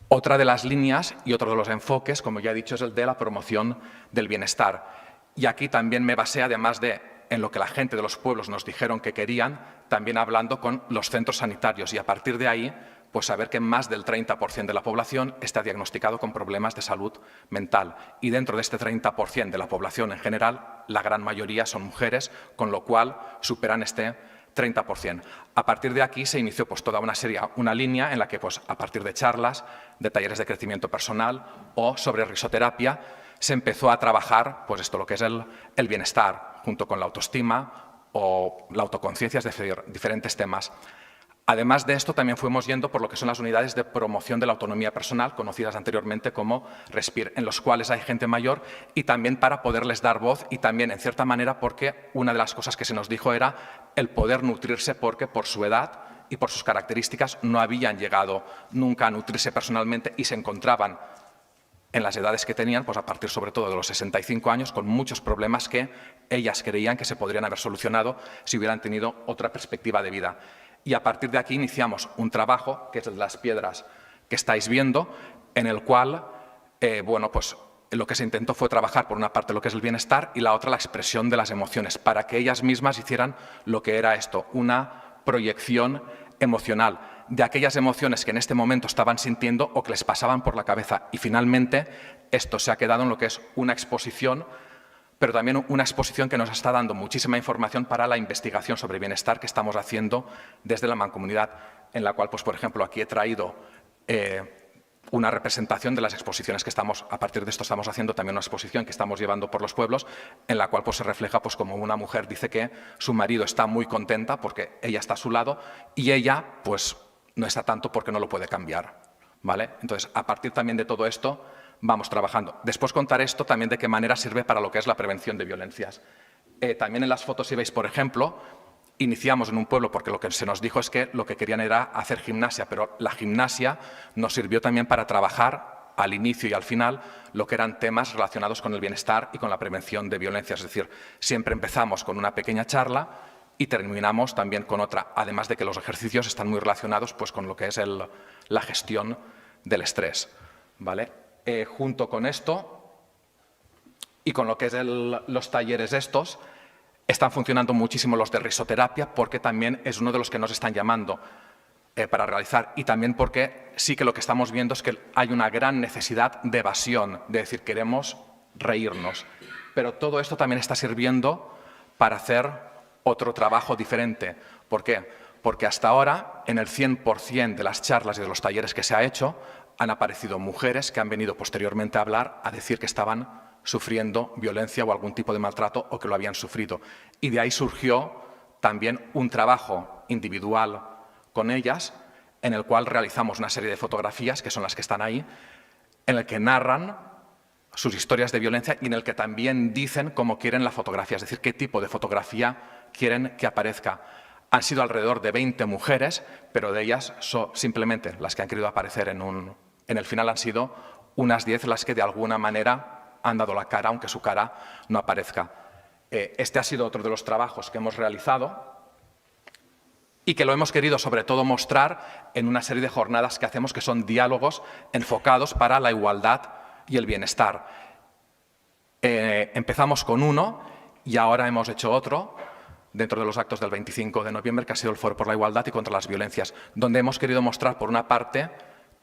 otra de las líneas y otro de los enfoques, como ya he dicho, es el de la promoción del bienestar. Y aquí también me basé, además de en lo que la gente de los pueblos nos dijeron que querían, también hablando con los centros sanitarios y a partir de ahí, pues saber que más del 30% de la población está diagnosticado con problemas de salud mental. Y dentro de este 30% de la población en general, la gran mayoría son mujeres, con lo cual superan este 30%. A partir de aquí se inició pues, toda una línea en la que pues, a partir de charlas, de talleres de crecimiento personal o sobre risoterapia, se empezó a trabajar pues, lo que es el bienestar, junto con la autoestima o la autoconciencia, es decir, diferentes temas. Además de esto, también fuimos yendo por lo que son las unidades de promoción de la autonomía personal, conocidas anteriormente como RESPIR, en los cuales hay gente mayor y también para poderles dar voz y también, en cierta manera, porque una de las cosas que se nos dijo era el poder nutrirse porque por su edad y por sus características no habían llegado nunca a nutrirse personalmente y se encontraban en las edades que tenían, pues a partir sobre todo de los 65 años, con muchos problemas que ellas creían que se podrían haber solucionado si hubieran tenido otra perspectiva de vida. Y a partir de aquí iniciamos un trabajo, que es el de las piedras que estáis viendo, en el cual, bueno, pues lo que se intentó fue trabajar por una parte lo que es el bienestar y la otra la expresión de las emociones, para que ellas mismas hicieran lo que era esto, una proyección emocional de aquellas emociones que en este momento estaban sintiendo o que les pasaban por la cabeza. Y finalmente esto se ha quedado en lo que es una exposición, pero también una exposición que nos está dando muchísima información para la investigación sobre bienestar que estamos haciendo desde la Mancomunidad, en la cual, pues, por ejemplo, aquí he traído una representación de las exposiciones que estamos, a partir de esto estamos haciendo también una exposición que estamos llevando por los pueblos, en la cual pues, se refleja pues, como una mujer dice que su marido está muy contenta porque ella está a su lado y ella pues, no está tanto porque no lo puede cambiar. ¿Vale? Entonces, a partir también de todo esto, vamos trabajando. Después contar esto también de qué manera sirve para lo que es la prevención de violencias. También en las fotos, si veis, por ejemplo, iniciamos en un pueblo porque lo que se nos dijo es que lo que querían era hacer gimnasia, pero la gimnasia nos sirvió también para trabajar al inicio y al final lo que eran temas relacionados con el bienestar y con la prevención de violencias. Es decir, siempre empezamos con una pequeña charla y terminamos también con otra, además de que los ejercicios están muy relacionados pues, con lo que es la gestión del estrés. ¿Vale? Junto con esto y con lo que es los talleres estos, están funcionando muchísimo los de risoterapia porque también es uno de los que nos están llamando para realizar y también porque sí que lo que estamos viendo es que hay una gran necesidad de evasión, de decir queremos reírnos. Pero todo esto también está sirviendo para hacer otro trabajo diferente. ¿Por qué? Porque hasta ahora, en el 100% de las charlas y de los talleres que se ha hecho, han aparecido mujeres que han venido posteriormente a hablar, a decir que estaban sufriendo violencia o algún tipo de maltrato o que lo habían sufrido. Y de ahí surgió también un trabajo individual con ellas, en el cual realizamos una serie de fotografías, que son las que están ahí, en el que narran sus historias de violencia y en el que también dicen cómo quieren la fotografía, es decir, qué tipo de fotografía quieren que aparezca. Han sido alrededor de 20 mujeres, pero de ellas simplemente las que han querido aparecer en el final han sido unas 10 las que de alguna manera han dado la cara, aunque su cara no aparezca. Este ha sido otro de los trabajos que hemos realizado y que lo hemos querido sobre todo mostrar en una serie de jornadas que hacemos que son diálogos enfocados para la igualdad y el bienestar. Empezamos con uno y ahora hemos hecho otro dentro de los actos del 25 de noviembre, que ha sido el Foro por la Igualdad y contra las Violencias, donde hemos querido mostrar, por una parte,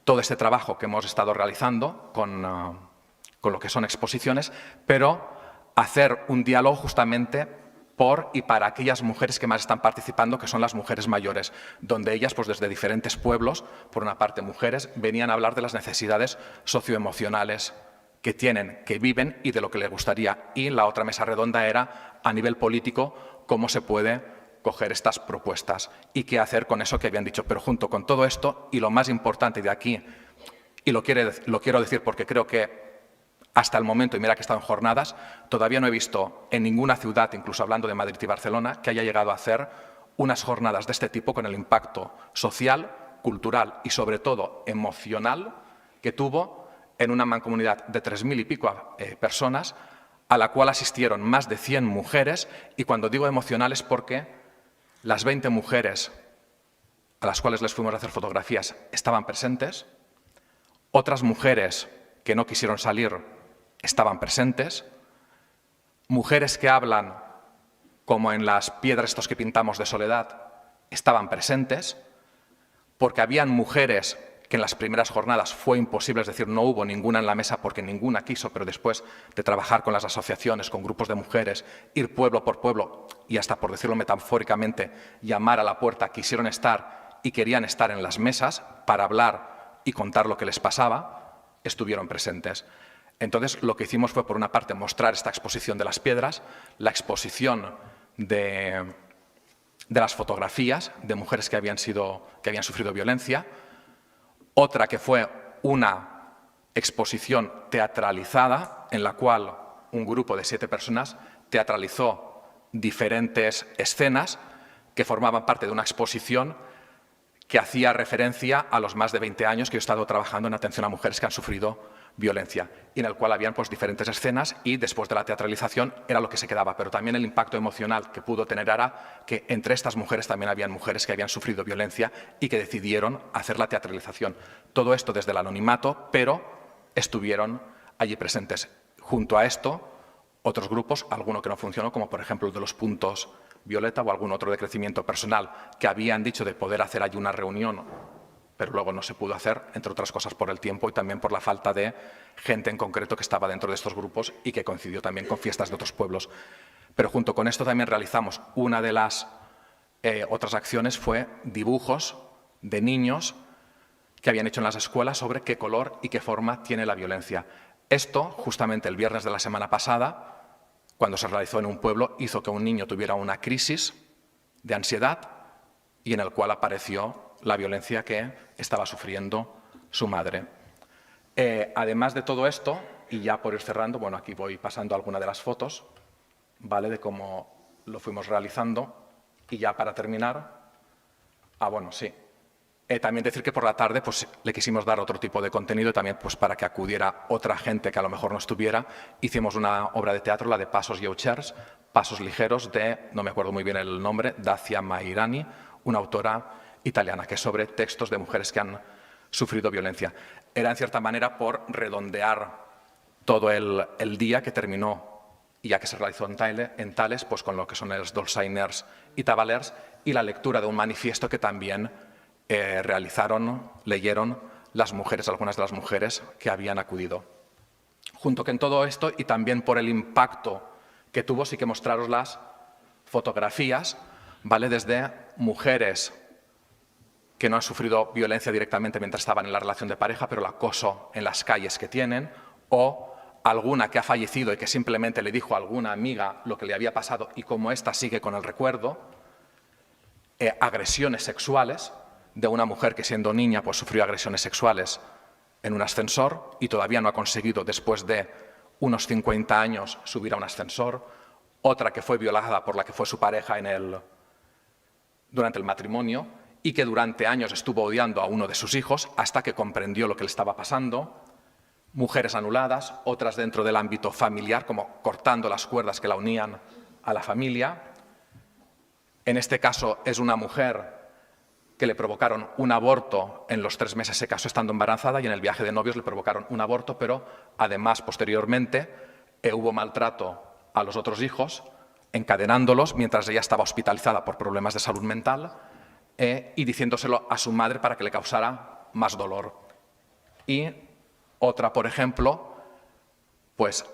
todo este trabajo que hemos estado realizando con lo que son exposiciones, pero hacer un diálogo justamente por y para aquellas mujeres que más están participando, que son las mujeres mayores, donde ellas, pues desde diferentes pueblos, por una parte mujeres, venían a hablar de las necesidades socioemocionales que tienen, que viven y de lo que les gustaría. Y la otra mesa redonda era, a nivel político, cómo se puede coger estas propuestas y qué hacer con eso que habían dicho. Pero junto con todo esto, y lo más importante de aquí, y lo quiero decir porque creo que hasta el momento, y mira que he estado en jornadas, todavía no he visto en ninguna ciudad, incluso hablando de Madrid y Barcelona, que haya llegado a hacer unas jornadas de este tipo con el impacto social, cultural y sobre todo emocional que tuvo en una mancomunidad de 3.000 y pico personas, a la cual asistieron más de 100 mujeres, y cuando digo emocional es porque las 20 mujeres a las cuales les fuimos a hacer fotografías estaban presentes, otras mujeres que no quisieron salir estaban presentes, mujeres que hablan, como en las piedras estos que pintamos de soledad, estaban presentes, porque habían mujeres que en las primeras jornadas fue imposible, es decir, no hubo ninguna en la mesa porque ninguna quiso, pero después de trabajar con las asociaciones, con grupos de mujeres, ir pueblo por pueblo y hasta, por decirlo metafóricamente, llamar a la puerta, quisieron estar y querían estar en las mesas para hablar y contar lo que les pasaba, estuvieron presentes. Entonces, lo que hicimos fue, por una parte, mostrar esta exposición de las piedras, la exposición de las fotografías de mujeres que habían sufrido violencia, otra que fue una exposición teatralizada en la cual un grupo de 7 personas teatralizó diferentes escenas que formaban parte de una exposición que hacía referencia a los más de 20 años que yo he estado trabajando en atención a mujeres que han sufrido violencia, y en el cual habían diferentes escenas, y después de la teatralización era lo que se quedaba, pero también el impacto emocional que pudo tener era que entre estas mujeres también habían mujeres que habían sufrido violencia y que decidieron hacer la teatralización. Todo esto desde el anonimato, pero estuvieron allí presentes. Junto a esto, otros grupos, alguno que no funcionó, como por ejemplo el de los puntos violeta o algún otro de crecimiento personal, que habían dicho de poder hacer allí una reunión, pero luego no se pudo hacer, entre otras cosas por el tiempo y también por la falta de gente en concreto que estaba dentro de estos grupos y que coincidió también con fiestas de otros pueblos. Pero junto con esto también realizamos una de las otras acciones, fue dibujos de niños que habían hecho en las escuelas sobre qué color y qué forma tiene la violencia. Esto, justamente el viernes de la semana pasada, cuando se realizó en un pueblo, hizo que un niño tuviera una crisis de ansiedad y en el cual apareció la violencia que estaba sufriendo su madre. Además de todo esto, y ya por ir cerrando, bueno, aquí voy pasando alguna de las fotos, ¿vale?, de cómo lo fuimos realizando. Y ya para terminar, bueno, sí, también decir que por la tarde pues, le quisimos dar otro tipo de contenido también pues, para que acudiera otra gente que a lo mejor no estuviera. Hicimos una obra de teatro, la de Pasos Lleugers, Pasos Ligeros, de, no me acuerdo muy bien el nombre, Dacia Mairani, una autora italiana, que es sobre textos de mujeres que han sufrido violencia. Era, en cierta manera, por redondear todo el día que terminó, y ya que se realizó en Tales, pues con lo que son los dolçainers y tabalers, y la lectura de un manifiesto que también leyeron las mujeres, algunas de las mujeres que habían acudido. Junto con todo esto, y también por el impacto que tuvo, sí que mostraros las fotografías, ¿vale?, desde mujeres que no han sufrido violencia directamente mientras estaban en la relación de pareja, pero el acoso en las calles que tienen, o alguna que ha fallecido y que simplemente le dijo a alguna amiga lo que le había pasado y cómo ésta sigue con el recuerdo, agresiones sexuales de una mujer que siendo niña pues sufrió agresiones sexuales en un ascensor y todavía no ha conseguido después de unos 50 años subir a un ascensor, otra que fue violada por la que fue su pareja durante el matrimonio y que durante años estuvo odiando a uno de sus hijos hasta que comprendió lo que le estaba pasando, mujeres anuladas, otras dentro del ámbito familiar, como cortando las cuerdas que la unían a la familia. En este caso es una mujer que le provocaron un aborto en los 3 meses, se casó estando embarazada, y en el viaje de novios le provocaron un aborto, pero además, posteriormente, hubo maltrato a los otros hijos, encadenándolos mientras ella estaba hospitalizada por problemas de salud mental y diciéndoselo a su madre para que le causara más dolor. Y otra, por ejemplo, pues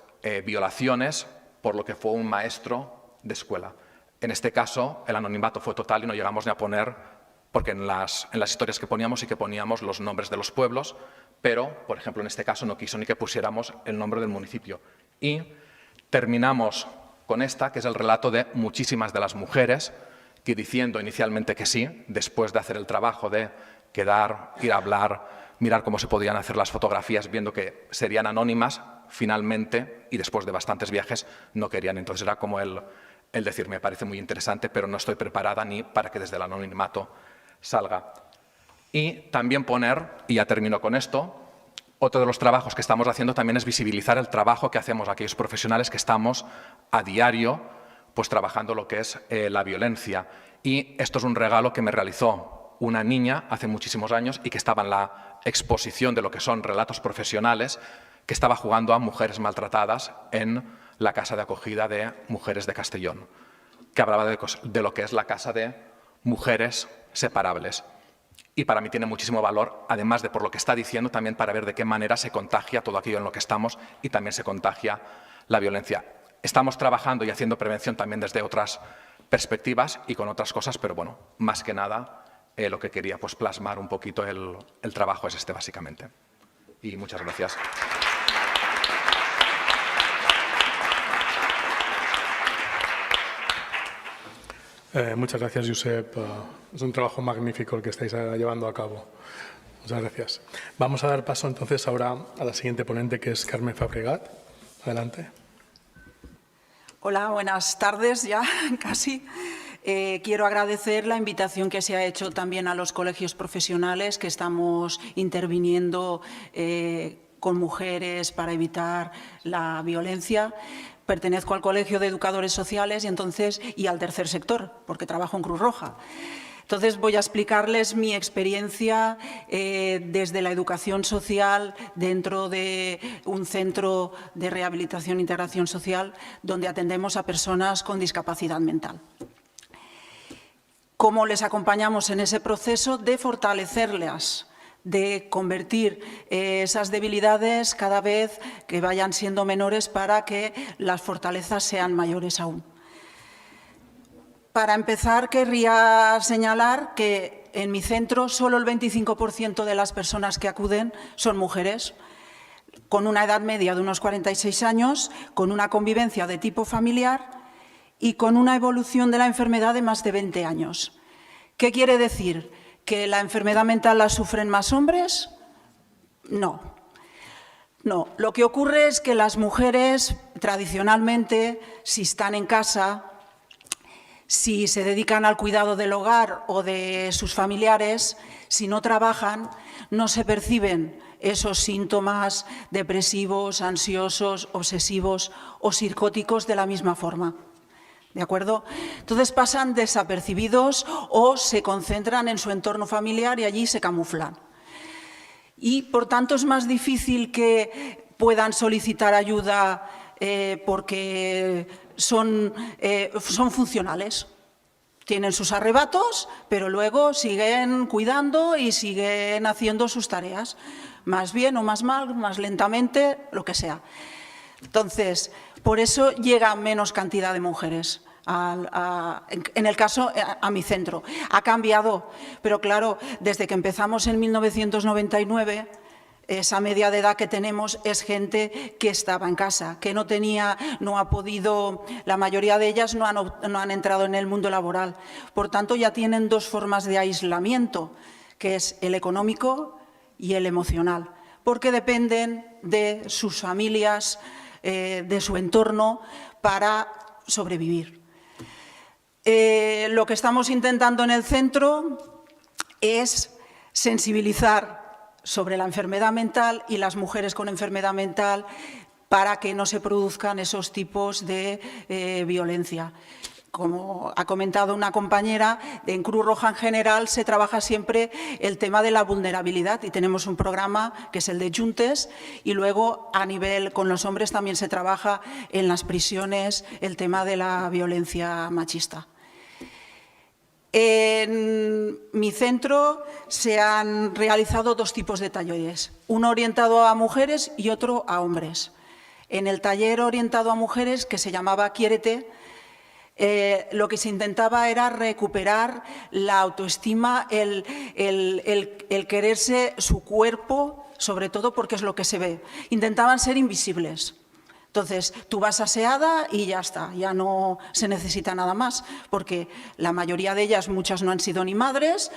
violaciones por lo que fue un maestro de escuela. En este caso, el anonimato fue total y no llegamos ni a poner, porque en las historias que poníamos sí que poníamos los nombres de los pueblos, pero, por ejemplo, en este caso no quiso ni que pusiéramos el nombre del municipio. Y terminamos con esta, que es el relato de muchísimas de las mujeres que, diciendo inicialmente que sí, después de hacer el trabajo de quedar, ir a hablar, mirar cómo se podían hacer las fotografías, viendo que serían anónimas, finalmente, y después de bastantes viajes, no querían. Entonces era como el decir, me parece muy interesante, pero no estoy preparada ni para que desde el anonimato salga. Y también poner, y ya termino con esto, otro de los trabajos que estamos haciendo también es visibilizar el trabajo que hacemos aquellos profesionales que estamos a diario pues trabajando lo que es la violencia. Y esto es un regalo que me realizó una niña hace muchísimos años y que estaba en la exposición de lo que son relatos profesionales, que estaba jugando a mujeres maltratadas en la casa de acogida de mujeres de Castellón, que hablaba de lo que es la casa de mujeres separables. Y para mí tiene muchísimo valor, además de por lo que está diciendo, también para ver de qué manera se contagia todo aquello en lo que estamos y también se contagia la violencia. Estamos trabajando y haciendo prevención también desde otras perspectivas y con otras cosas, pero bueno, más que nada lo que quería pues plasmar un poquito el trabajo es este básicamente. Y muchas gracias. Muchas gracias, Josep. Es un trabajo magnífico el que estáis llevando a cabo. Muchas gracias. Vamos a dar paso entonces ahora a la siguiente ponente, que es Carmen Fabregat. Adelante. Hola, buenas tardes ya, casi. Quiero agradecer la invitación que se ha hecho también a los colegios profesionales que estamos interviniendo con mujeres para evitar la violencia. Pertenezco al Colegio de Educadores Sociales y al tercer sector, porque trabajo en Cruz Roja. Entonces voy a explicarles mi experiencia desde la educación social dentro de un centro de rehabilitación e integración social donde atendemos a personas con discapacidad mental. ¿Cómo les acompañamos en ese proceso de fortalecerlas, de convertir esas debilidades cada vez que vayan siendo menores para que las fortalezas sean mayores aún? Para empezar, querría señalar que en mi centro solo el 25% de las personas que acuden son mujeres, con una edad media de unos 46 años, con una convivencia de tipo familiar y con una evolución de la enfermedad de más de 20 años. ¿Qué quiere decir? ¿Que la enfermedad mental la sufren más hombres? No. No. Lo que ocurre es que las mujeres, tradicionalmente, si están en casa, si se dedican al cuidado del hogar o de sus familiares, si no trabajan, no se perciben esos síntomas depresivos, ansiosos, obsesivos o psicóticos de la misma forma. ¿De acuerdo? Entonces pasan desapercibidos o se concentran en su entorno familiar y allí se camuflan. Y por tanto es más difícil que puedan solicitar ayuda porque son funcionales. Tienen sus arrebatos, pero luego siguen cuidando y siguen haciendo sus tareas, más bien o más mal, más lentamente, lo que sea. Entonces, por eso llega menos cantidad de mujeres. En el caso, a mi centro. Ha cambiado, pero claro, desde que empezamos en 1999, esa media de edad que tenemos es gente que estaba en casa, que no ha podido, la mayoría de ellas no han entrado en el mundo laboral. Por tanto, ya tienen dos formas de aislamiento, que es el económico y el emocional, porque dependen de sus familias, de su entorno, para sobrevivir. Lo que estamos intentando en el centro es sensibilizar sobre la enfermedad mental y las mujeres con enfermedad mental para que no se produzcan esos tipos de violencia. Como ha comentado una compañera, en Cruz Roja en general se trabaja siempre el tema de la vulnerabilidad y tenemos un programa que es el de Juntes y luego a nivel con los hombres también se trabaja en las prisiones el tema de la violencia machista. En mi centro se han realizado dos tipos de talleres, uno orientado a mujeres y otro a hombres. En el taller orientado a mujeres, que se llamaba Quiérete, lo que se intentaba era recuperar la autoestima, el quererse su cuerpo, sobre todo porque es lo que se ve. Intentaban ser invisibles. Entonces, tú vas aseada y ya está, ya no se necesita nada más, porque la mayoría de ellas, muchas no han sido ni madres,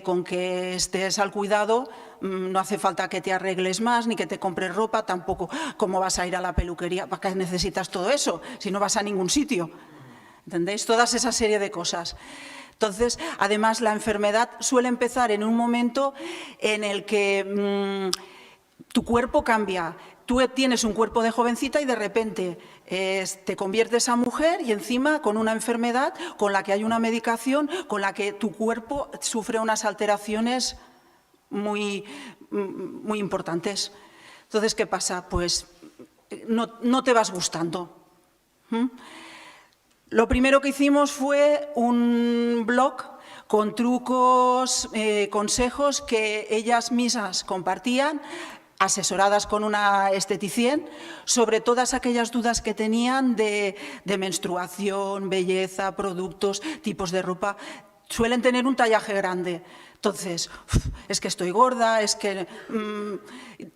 con que estés al cuidado no hace falta que te arregles más ni que te compres ropa, tampoco cómo vas a ir a la peluquería, ¿para qué necesitas todo eso? Si no vas a ningún sitio, ¿entendéis? Todas esa serie de cosas. Entonces, además, la enfermedad suele empezar en un momento en el que tu cuerpo cambia. Tú tienes un cuerpo de jovencita y de repente te conviertes a mujer y encima con una enfermedad con la que hay una medicación, con la que tu cuerpo sufre unas alteraciones muy importantes. Entonces, ¿qué pasa? Pues no te vas gustando. Lo primero que hicimos fue un blog con trucos, consejos que ellas mismas compartían, asesoradas con una esteticien, sobre todas aquellas dudas que tenían de menstruación, belleza, productos, tipos de ropa. Suelen tener un tallaje grande. Entonces, es que estoy gorda, es que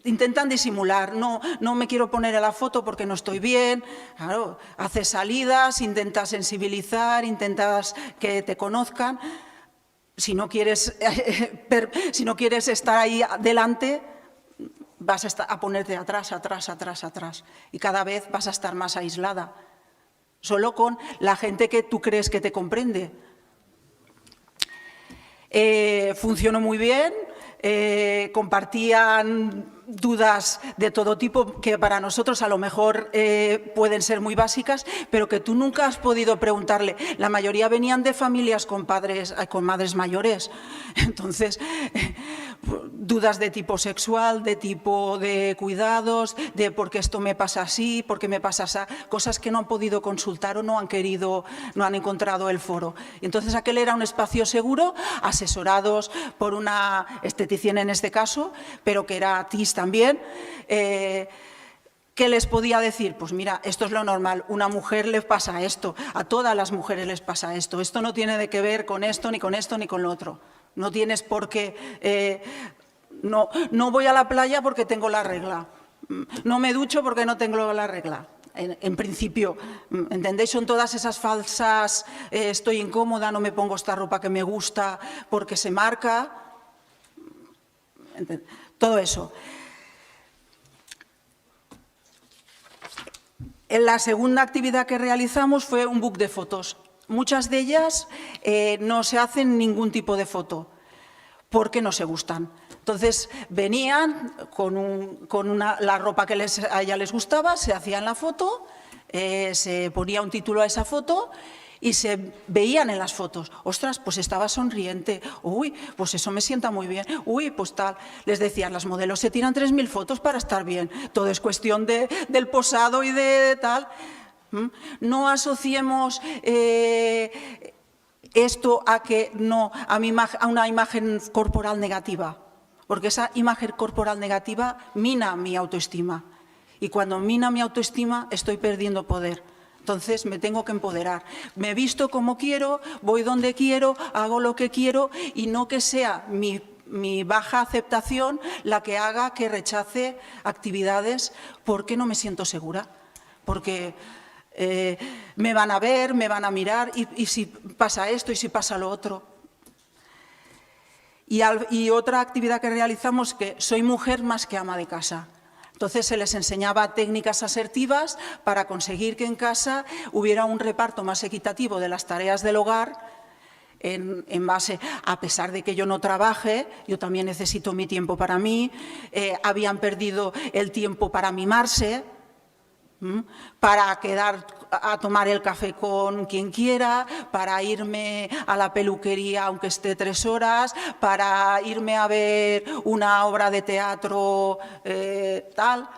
intentan disimular, no me quiero poner en la foto porque no estoy bien. Claro, haces salidas, intentas sensibilizar, intentas que te conozcan. Si no quieres estar ahí delante, vas a ponerte atrás. Y cada vez vas a estar más aislada. Solo con la gente que tú crees que te comprende. Funcionó muy bien, compartían dudas de todo tipo que para nosotros a lo mejor pueden ser muy básicas, pero que tú nunca has podido preguntarle. La mayoría venían de familias con madres mayores. Entonces, dudas de tipo sexual, de tipo de cuidados, de por qué esto me pasa así, por qué me pasa así, cosas que no han podido consultar o no han encontrado el foro. Entonces, aquel era un espacio seguro, asesorados por una esteticien en este caso, pero que era TIS también. ¿Qué les podía decir? Pues mira, esto es lo normal, una mujer le pasa esto, a todas las mujeres les pasa esto no tiene que ver con esto, ni con lo otro. No tienes por qué, no voy a la playa porque tengo la regla, no me ducho porque no tengo la regla. En principio, ¿entendéis? Son todas esas falsas, estoy incómoda, no me pongo esta ropa que me gusta porque se marca, todo eso. La segunda actividad que realizamos fue un book de fotos. Muchas de ellas no se hacen ningún tipo de foto porque no se gustan. Entonces venían con la ropa que a ella les gustaba, se hacían la foto, se ponía un título a esa foto y se veían en las fotos. Ostras, pues estaba sonriente. Uy, pues eso me sienta muy bien. Uy, pues tal. Les decían, las modelos se tiran 3.000 fotos para estar bien. Todo es cuestión del posado y de tal. No asociemos esto a una imagen corporal negativa, porque esa imagen corporal negativa mina mi autoestima. Y cuando mina mi autoestima estoy perdiendo poder. Entonces me tengo que empoderar. Me visto como quiero, voy donde quiero, hago lo que quiero y no que sea mi baja aceptación la que haga que rechace actividades porque no me siento segura. Porque me van a ver, me van a mirar y si pasa esto y si pasa lo otro. Y otra actividad que realizamos que soy mujer más que ama de casa. Entonces se les enseñaba técnicas asertivas para conseguir que en casa hubiera un reparto más equitativo de las tareas del hogar en base, a pesar de que yo no trabaje, yo también necesito mi tiempo para mí, habían perdido el tiempo para mimarse, para quedar a tomar el café con quien quiera, para irme a la peluquería aunque esté 3 horas, para irme a ver una obra de teatro tal.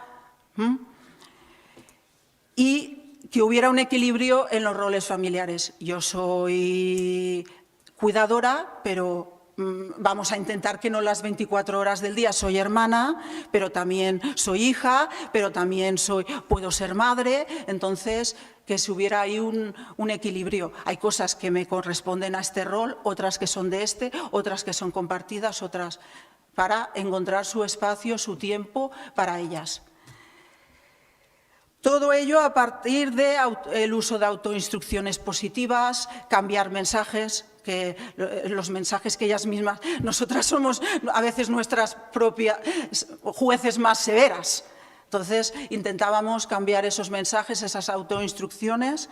Y que hubiera un equilibrio en los roles familiares. Yo soy cuidadora, pero vamos a intentar que no las 24 horas del día. Soy hermana, pero también soy hija, pero también puedo ser madre. Entonces, que si hubiera ahí un equilibrio. Hay cosas que me corresponden a este rol, otras que son de otras que son compartidas, otras para encontrar su espacio, su tiempo para ellas. Todo ello a partir del uso de autoinstrucciones positivas, cambiar mensajes, que los mensajes que ellas mismas, nosotras somos a veces nuestras propias jueces más severas. Entonces intentábamos cambiar esos mensajes, esas autoinstrucciones.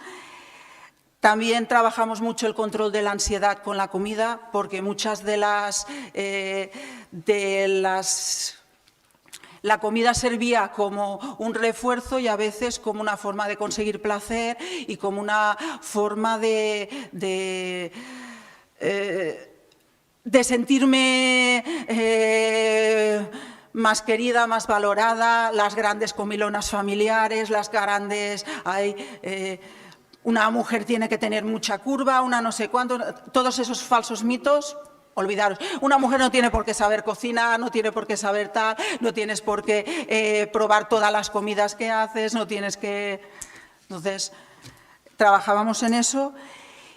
También trabajamos mucho el control de la ansiedad con la comida, porque muchas de las La comida servía como un refuerzo y a veces como una forma de conseguir placer y como una forma de sentirme más querida, más valorada, las grandes comilonas familiares, las grandes... una mujer tiene que tener mucha curva, una no sé cuánto, todos esos falsos mitos... Olvidaros, una mujer no tiene por qué saber cocinar, no tiene por qué saber tal, no tienes por qué probar todas las comidas que haces, no tienes que... Entonces, trabajábamos en eso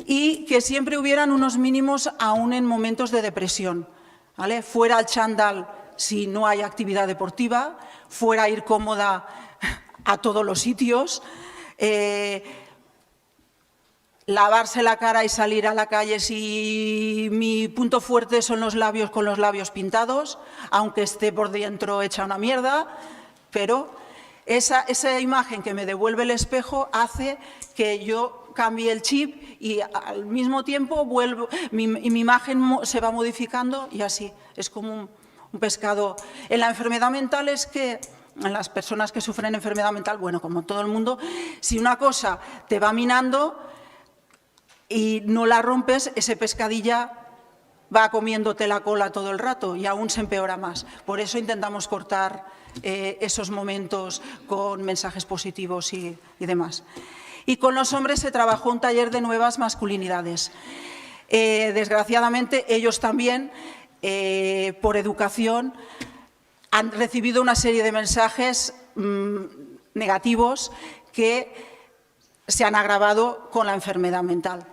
y que siempre hubieran unos mínimos aún en momentos de depresión, ¿vale? Fuera el chándal si no hay actividad deportiva, fuera ir cómoda a todos los sitios, lavarse la cara y salir a la calle si mi punto fuerte son los labios, con los labios pintados, aunque esté por dentro hecha una mierda, pero esa imagen que me devuelve el espejo hace que yo cambie el chip y al mismo tiempo mi imagen se va modificando y así, es como un pescado. En la enfermedad mental es que en las personas que sufren enfermedad mental, bueno, como todo el mundo, si una cosa te va minando y no la rompes, ese pescadilla va comiéndote la cola todo el rato y aún se empeora más. Por eso intentamos cortar esos momentos con mensajes positivos y demás. Y con los hombres se trabajó un taller de nuevas masculinidades. Desgraciadamente, ellos también, por educación, han recibido una serie de mensajes negativos que se han agravado con la enfermedad mental.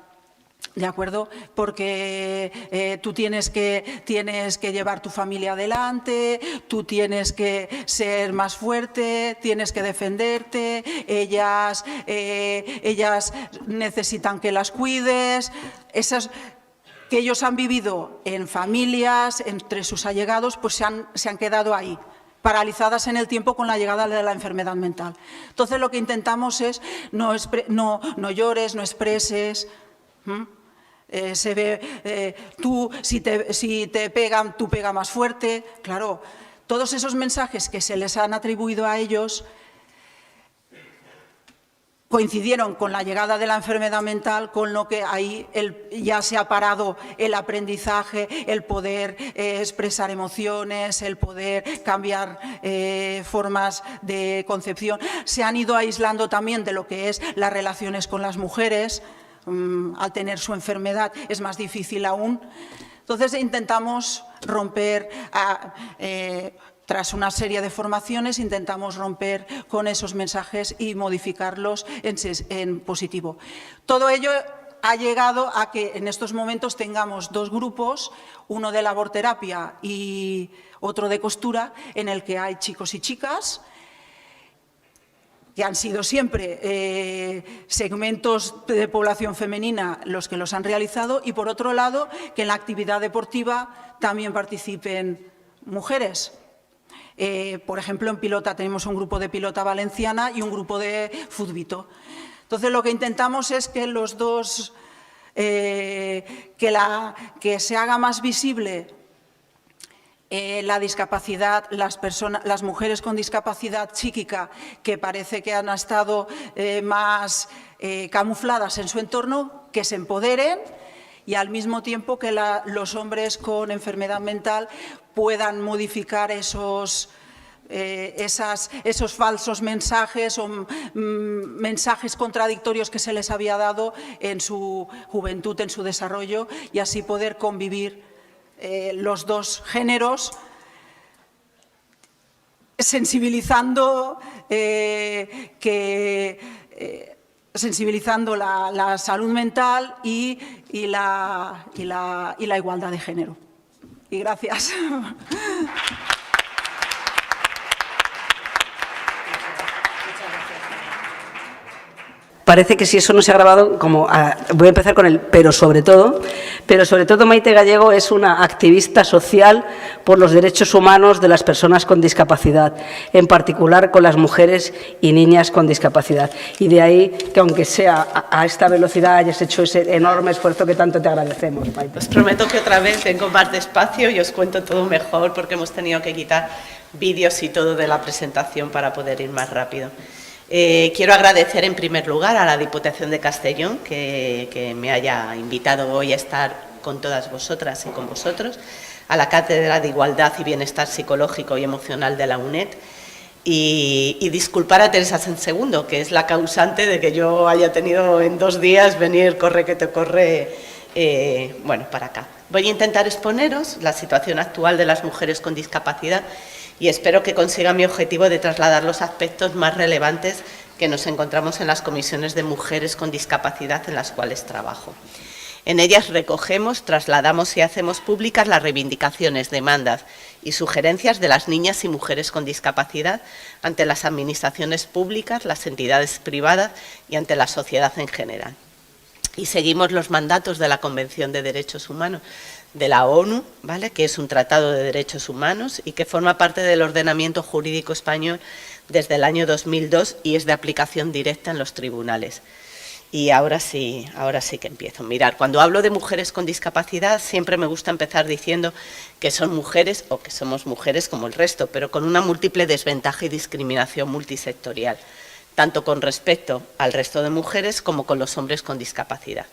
¿De acuerdo? Porque tú tienes que llevar tu familia adelante, tú tienes que ser más fuerte, tienes que defenderte, ellas necesitan que las cuides. Esas que ellos han vivido en familias, entre sus allegados, pues se han quedado ahí, paralizadas en el tiempo con la llegada de la enfermedad mental. Entonces lo que intentamos es no llores, no expreses. Se ve, tú si te pegan, tú pega más fuerte. Claro, todos esos mensajes que se les han atribuido a ellos coincidieron con la llegada de la enfermedad mental, con lo que ahí ya se ha parado el aprendizaje, el poder expresar emociones, el poder cambiar formas de concepción. Se han ido aislando también de lo que es las relaciones con las mujeres. Al tener su enfermedad es más difícil aún. Entonces intentamos romper, tras una serie de formaciones, intentamos romper con esos mensajes y modificarlos en positivo. Todo ello ha llegado a que en estos momentos tengamos dos grupos, uno de laborterapia y otro de costura, en el que hay chicos y chicas, que han sido siempre segmentos de población femenina los que los han realizado, y por otro lado que en la actividad deportiva también participen mujeres. Por ejemplo, en pilota tenemos un grupo de pilota valenciana y un grupo de fútbito. Entonces lo que intentamos es que los dos, que se haga más visible la discapacidad, las mujeres con discapacidad psíquica, que parece que han estado más camufladas en su entorno, que se empoderen, y al mismo tiempo que los hombres con enfermedad mental puedan modificar esos falsos mensajes o mensajes contradictorios que se les había dado en su juventud, en su desarrollo, y así poder convivir los dos géneros, sensibilizando la salud mental y la igualdad de género. Y gracias. Parece que si eso no se ha grabado, voy a empezar con el pero sobre todo Maite Gallego es una activista social por los derechos humanos de las personas con discapacidad, en particular con las mujeres y niñas con discapacidad. Y de ahí que, aunque sea a esta velocidad, hayas hecho ese enorme esfuerzo que tanto te agradecemos, Maite. Os prometo que otra vez vengo más despacio y os cuento todo mejor, porque hemos tenido que quitar vídeos y todo de la presentación para poder ir más rápido. Quiero agradecer en primer lugar a la Diputación de Castellón que me haya invitado hoy a estar con todas vosotras y con vosotros, a la Cátedra de Igualdad y Bienestar Psicológico y Emocional de la UNED y disculpar a Teresa Segundo, que es la causante de que yo haya tenido en 2 días venir, corre que te corre, bueno, para acá. Voy a intentar exponeros la situación actual de las mujeres con discapacidad y espero que consiga mi objetivo de trasladar los aspectos más relevantes que nos encontramos en las comisiones de mujeres con discapacidad en las cuales trabajo. En ellas recogemos, trasladamos y hacemos públicas las reivindicaciones, demandas y sugerencias de las niñas y mujeres con discapacidad ante las administraciones públicas, las entidades privadas y ante la sociedad en general. Y seguimos los mandatos de la Convención de Derechos Humanos de la ONU, ¿vale?, que es un tratado de derechos humanos y que forma parte del ordenamiento jurídico español desde el año 2002 y es de aplicación directa en los tribunales. Y ahora sí que empiezo. Mirad, cuando hablo de mujeres con discapacidad siempre me gusta empezar diciendo que son mujeres o que somos mujeres como el resto, pero con una múltiple desventaja y discriminación multisectorial, tanto con respecto al resto de mujeres como con los hombres con discapacidad.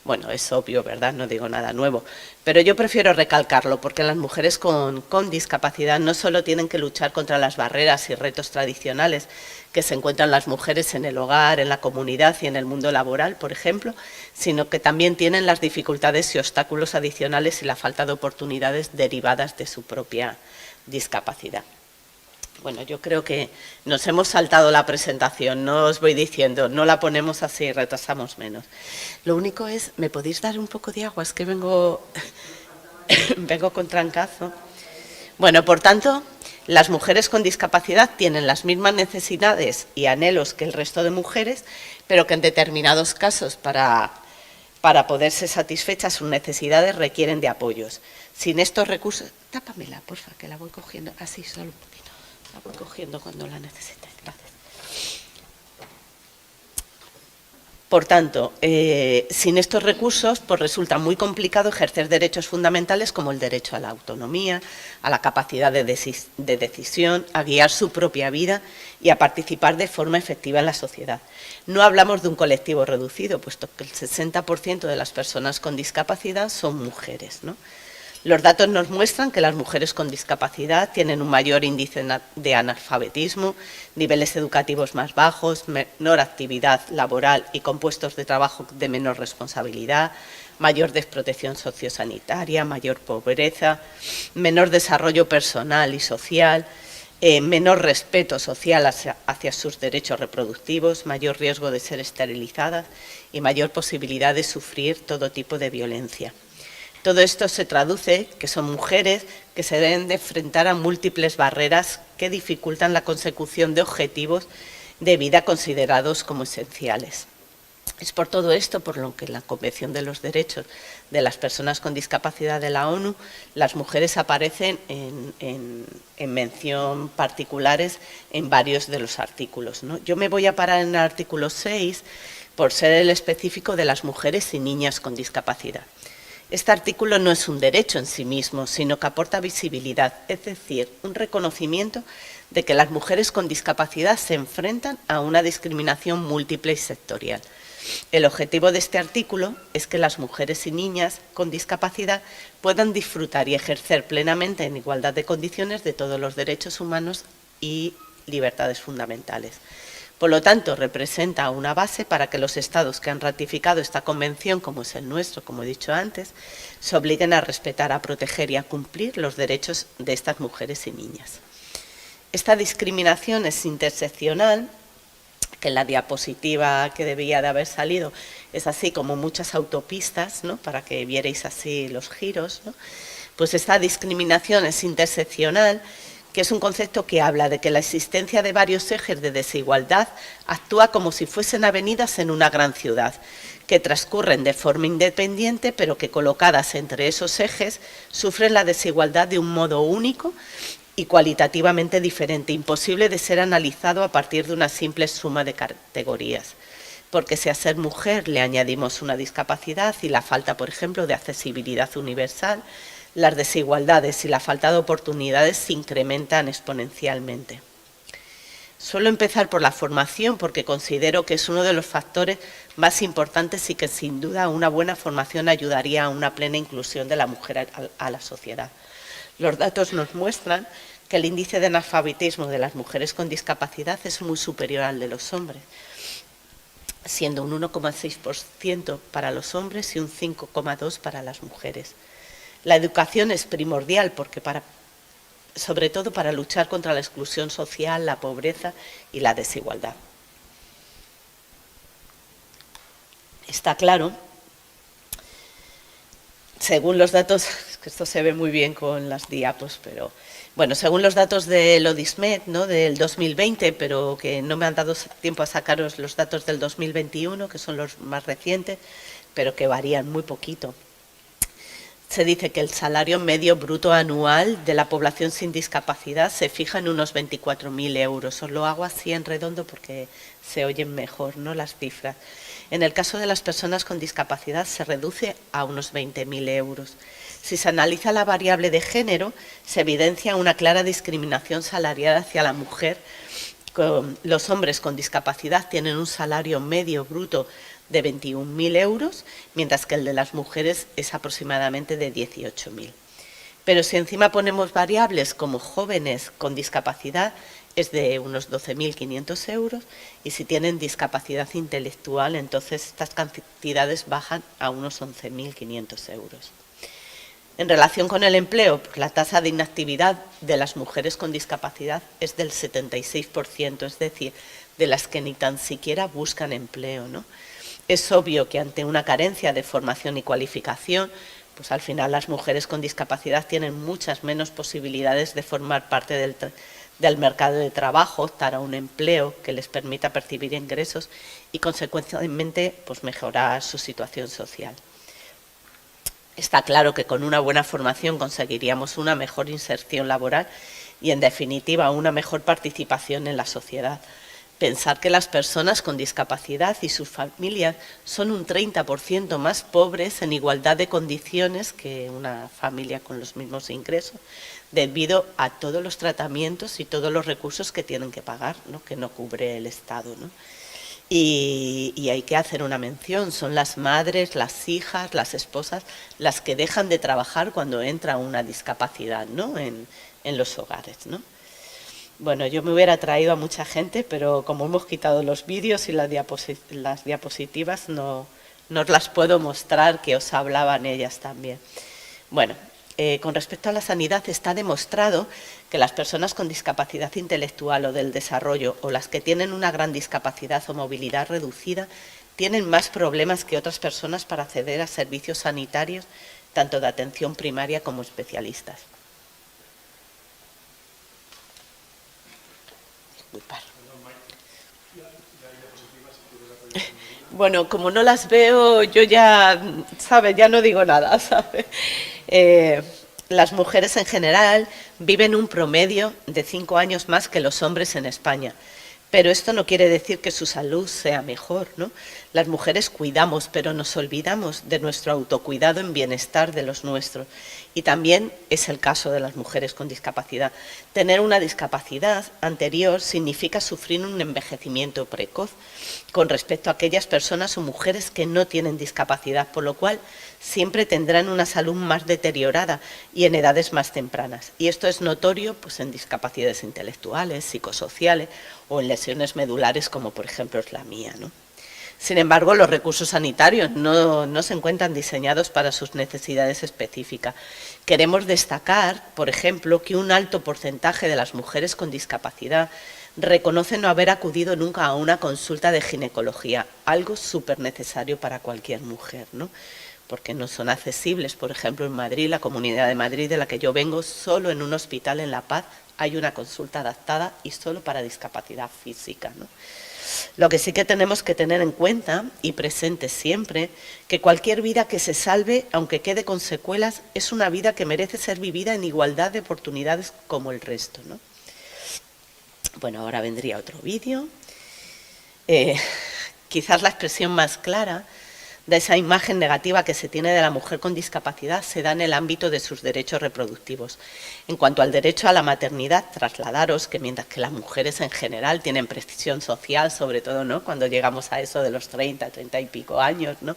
Bueno, es obvio, ¿verdad? No digo nada nuevo, pero yo prefiero recalcarlo porque las mujeres con discapacidad no solo tienen que luchar contra las barreras y retos tradicionales que se encuentran las mujeres en el hogar, en la comunidad y en el mundo laboral, por ejemplo, sino que también tienen las dificultades y obstáculos adicionales y la falta de oportunidades derivadas de su propia discapacidad. Bueno, yo creo que nos hemos saltado la presentación, no os voy diciendo, no la ponemos así, retrasamos menos. Lo único es, ¿me podéis dar un poco de agua? Es que vengo con trancazo. Bueno, por tanto, las mujeres con discapacidad tienen las mismas necesidades y anhelos que el resto de mujeres, pero que en determinados casos, para poderse satisfechas sus necesidades, requieren de apoyos. Sin estos recursos... Tápamela, porfa, que la voy cogiendo así, solo un poquito. La voy cogiendo cuando la necesite. Gracias. Por tanto, sin estos recursos, pues resulta muy complicado ejercer derechos fundamentales como el derecho a la autonomía, a la capacidad de decisión, a guiar su propia vida y a participar de forma efectiva en la sociedad. No hablamos de un colectivo reducido, puesto que el 60% de las personas con discapacidad son mujeres, ¿no? Los datos nos muestran que las mujeres con discapacidad tienen un mayor índice de analfabetismo, niveles educativos más bajos, menor actividad laboral y con puestos de trabajo de menor responsabilidad, mayor desprotección sociosanitaria, mayor pobreza, menor desarrollo personal y social, menor respeto social hacia sus derechos reproductivos, mayor riesgo de ser esterilizadas y mayor posibilidad de sufrir todo tipo de violencia. Todo esto se traduce que son mujeres que se deben de enfrentar a múltiples barreras que dificultan la consecución de objetivos de vida considerados como esenciales. Es por todo esto por lo que en la Convención de los Derechos de las Personas con Discapacidad de la ONU, las mujeres aparecen en mención particulares en varios de los artículos, ¿no? Yo me voy a parar en el artículo 6 por ser el específico de las mujeres y niñas con discapacidad. Este artículo no es un derecho en sí mismo, sino que aporta visibilidad, es decir, un reconocimiento de que las mujeres con discapacidad se enfrentan a una discriminación múltiple y sectorial. El objetivo de este artículo es que las mujeres y niñas con discapacidad puedan disfrutar y ejercer plenamente en igualdad de condiciones de todos los derechos humanos y libertades fundamentales. Por lo tanto, representa una base para que los Estados que han ratificado esta convención, como es el nuestro, como he dicho antes, se obliguen a respetar, a proteger y a cumplir los derechos de estas mujeres y niñas. Esta discriminación es interseccional, que en la diapositiva que debía de haber salido es así como muchas autopistas, ¿no?, para que vierais así los giros, ¿no? Pues esta discriminación es interseccional, que es un concepto que habla de que la existencia de varios ejes de desigualdad actúa como si fuesen avenidas en una gran ciudad, que transcurren de forma independiente, pero que colocadas entre esos ejes sufren la desigualdad de un modo único y cualitativamente diferente, imposible de ser analizado a partir de una simple suma de categorías. Porque si a ser mujer le añadimos una discapacidad y la falta, por ejemplo, de accesibilidad universal, las desigualdades y la falta de oportunidades se incrementan exponencialmente. Suelo empezar por la formación porque considero que es uno de los factores más importantes y que sin duda una buena formación ayudaría a una plena inclusión de la mujer a la sociedad. Los datos nos muestran que el índice de analfabetismo de las mujeres con discapacidad es muy superior al de los hombres, siendo un 1,6% para los hombres y un 5,2% para las mujeres. La educación es primordial porque sobre todo para luchar contra la exclusión social, la pobreza y la desigualdad. Está claro, según los datos, que esto se ve muy bien con las diapos, pero bueno, según los datos del Odismed, ¿no?, del 2020, pero que no me han dado tiempo a sacaros los datos del 2021, que son los más recientes, pero que varían muy poquito. Se dice que el salario medio bruto anual de la población sin discapacidad se fija en unos 24.000 euros. Os lo hago así en redondo porque se oyen mejor, ¿no?, las cifras. En el caso de las personas con discapacidad se reduce a unos 20.000 euros. Si se analiza la variable de género, se evidencia una clara discriminación salarial hacia la mujer. Los hombres con discapacidad tienen un salario medio bruto de 21.000 euros, mientras que el de las mujeres es aproximadamente de 18.000. Pero si encima ponemos variables como jóvenes con discapacidad, es de unos 12.500 euros, y si tienen discapacidad intelectual, entonces estas cantidades bajan a unos 11.500 euros. En relación con el empleo, pues la tasa de inactividad de las mujeres con discapacidad es del 76%, es decir, de las que ni tan siquiera buscan empleo, ¿no? Es obvio que ante una carencia de formación y cualificación, pues al final las mujeres con discapacidad tienen muchas menos posibilidades de formar parte del mercado de trabajo, optar a un empleo que les permita percibir ingresos y, consecuentemente, pues mejorar su situación social. Está claro que con una buena formación conseguiríamos una mejor inserción laboral y, en definitiva, una mejor participación en la sociedad. Pensar que las personas con discapacidad y sus familias son un 30% más pobres en igualdad de condiciones que una familia con los mismos ingresos, debido a todos los tratamientos y todos los recursos que tienen que pagar, ¿no?, que no cubre el Estado, ¿no? Y hay que hacer una mención, son las madres, las hijas, las esposas, las que dejan de trabajar cuando entra una discapacidad, ¿no?, en los hogares, ¿no? Bueno, yo me hubiera traído a mucha gente, pero como hemos quitado los vídeos y las diapositivas, no os las puedo mostrar, que os hablaban ellas también. Bueno, con respecto a la sanidad, está demostrado que las personas con discapacidad intelectual o del desarrollo, o las que tienen una gran discapacidad o movilidad reducida, tienen más problemas que otras personas para acceder a servicios sanitarios, tanto de atención primaria como especialistas. Bueno, como no las veo, yo ya, ¿sabe?, ya no digo nada, ¿sabe? Las mujeres en general viven un promedio de 5 años más que los hombres en España. Pero esto no quiere decir que su salud sea mejor, ¿no? Las mujeres cuidamos, pero nos olvidamos de nuestro autocuidado en bienestar de los nuestros. Y también es el caso de las mujeres con discapacidad. Tener una discapacidad anterior significa sufrir un envejecimiento precoz con respecto a aquellas personas o mujeres que no tienen discapacidad, por lo cual siempre tendrán una salud más deteriorada y en edades más tempranas. Y esto es notorio, pues, en discapacidades intelectuales, psicosociales o en lesiones medulares, como por ejemplo es la mía, ¿no? Sin embargo, los recursos sanitarios no se encuentran diseñados para sus necesidades específicas. Queremos destacar, por ejemplo, que un alto porcentaje de las mujeres con discapacidad reconocen no haber acudido nunca a una consulta de ginecología, algo súper necesario para cualquier mujer, ¿no? Porque no son accesibles. Por ejemplo, en Madrid, la Comunidad de Madrid de la que yo vengo, solo en un hospital en La Paz hay una consulta adaptada y solo para discapacidad física, ¿no? Lo que sí que tenemos que tener en cuenta y presente siempre, que cualquier vida que se salve, aunque quede con secuelas, es una vida que merece ser vivida en igualdad de oportunidades como el resto, ¿no? Bueno, ahora vendría otro vídeo. Quizás la expresión más clara de esa imagen negativa que se tiene de la mujer con discapacidad se da en el ámbito de sus derechos reproductivos. En cuanto al derecho a la maternidad, trasladaros que mientras que las mujeres en general tienen presión social, sobre todo, ¿no?, cuando llegamos a eso de los 30, 30 y pico años, ¿no?,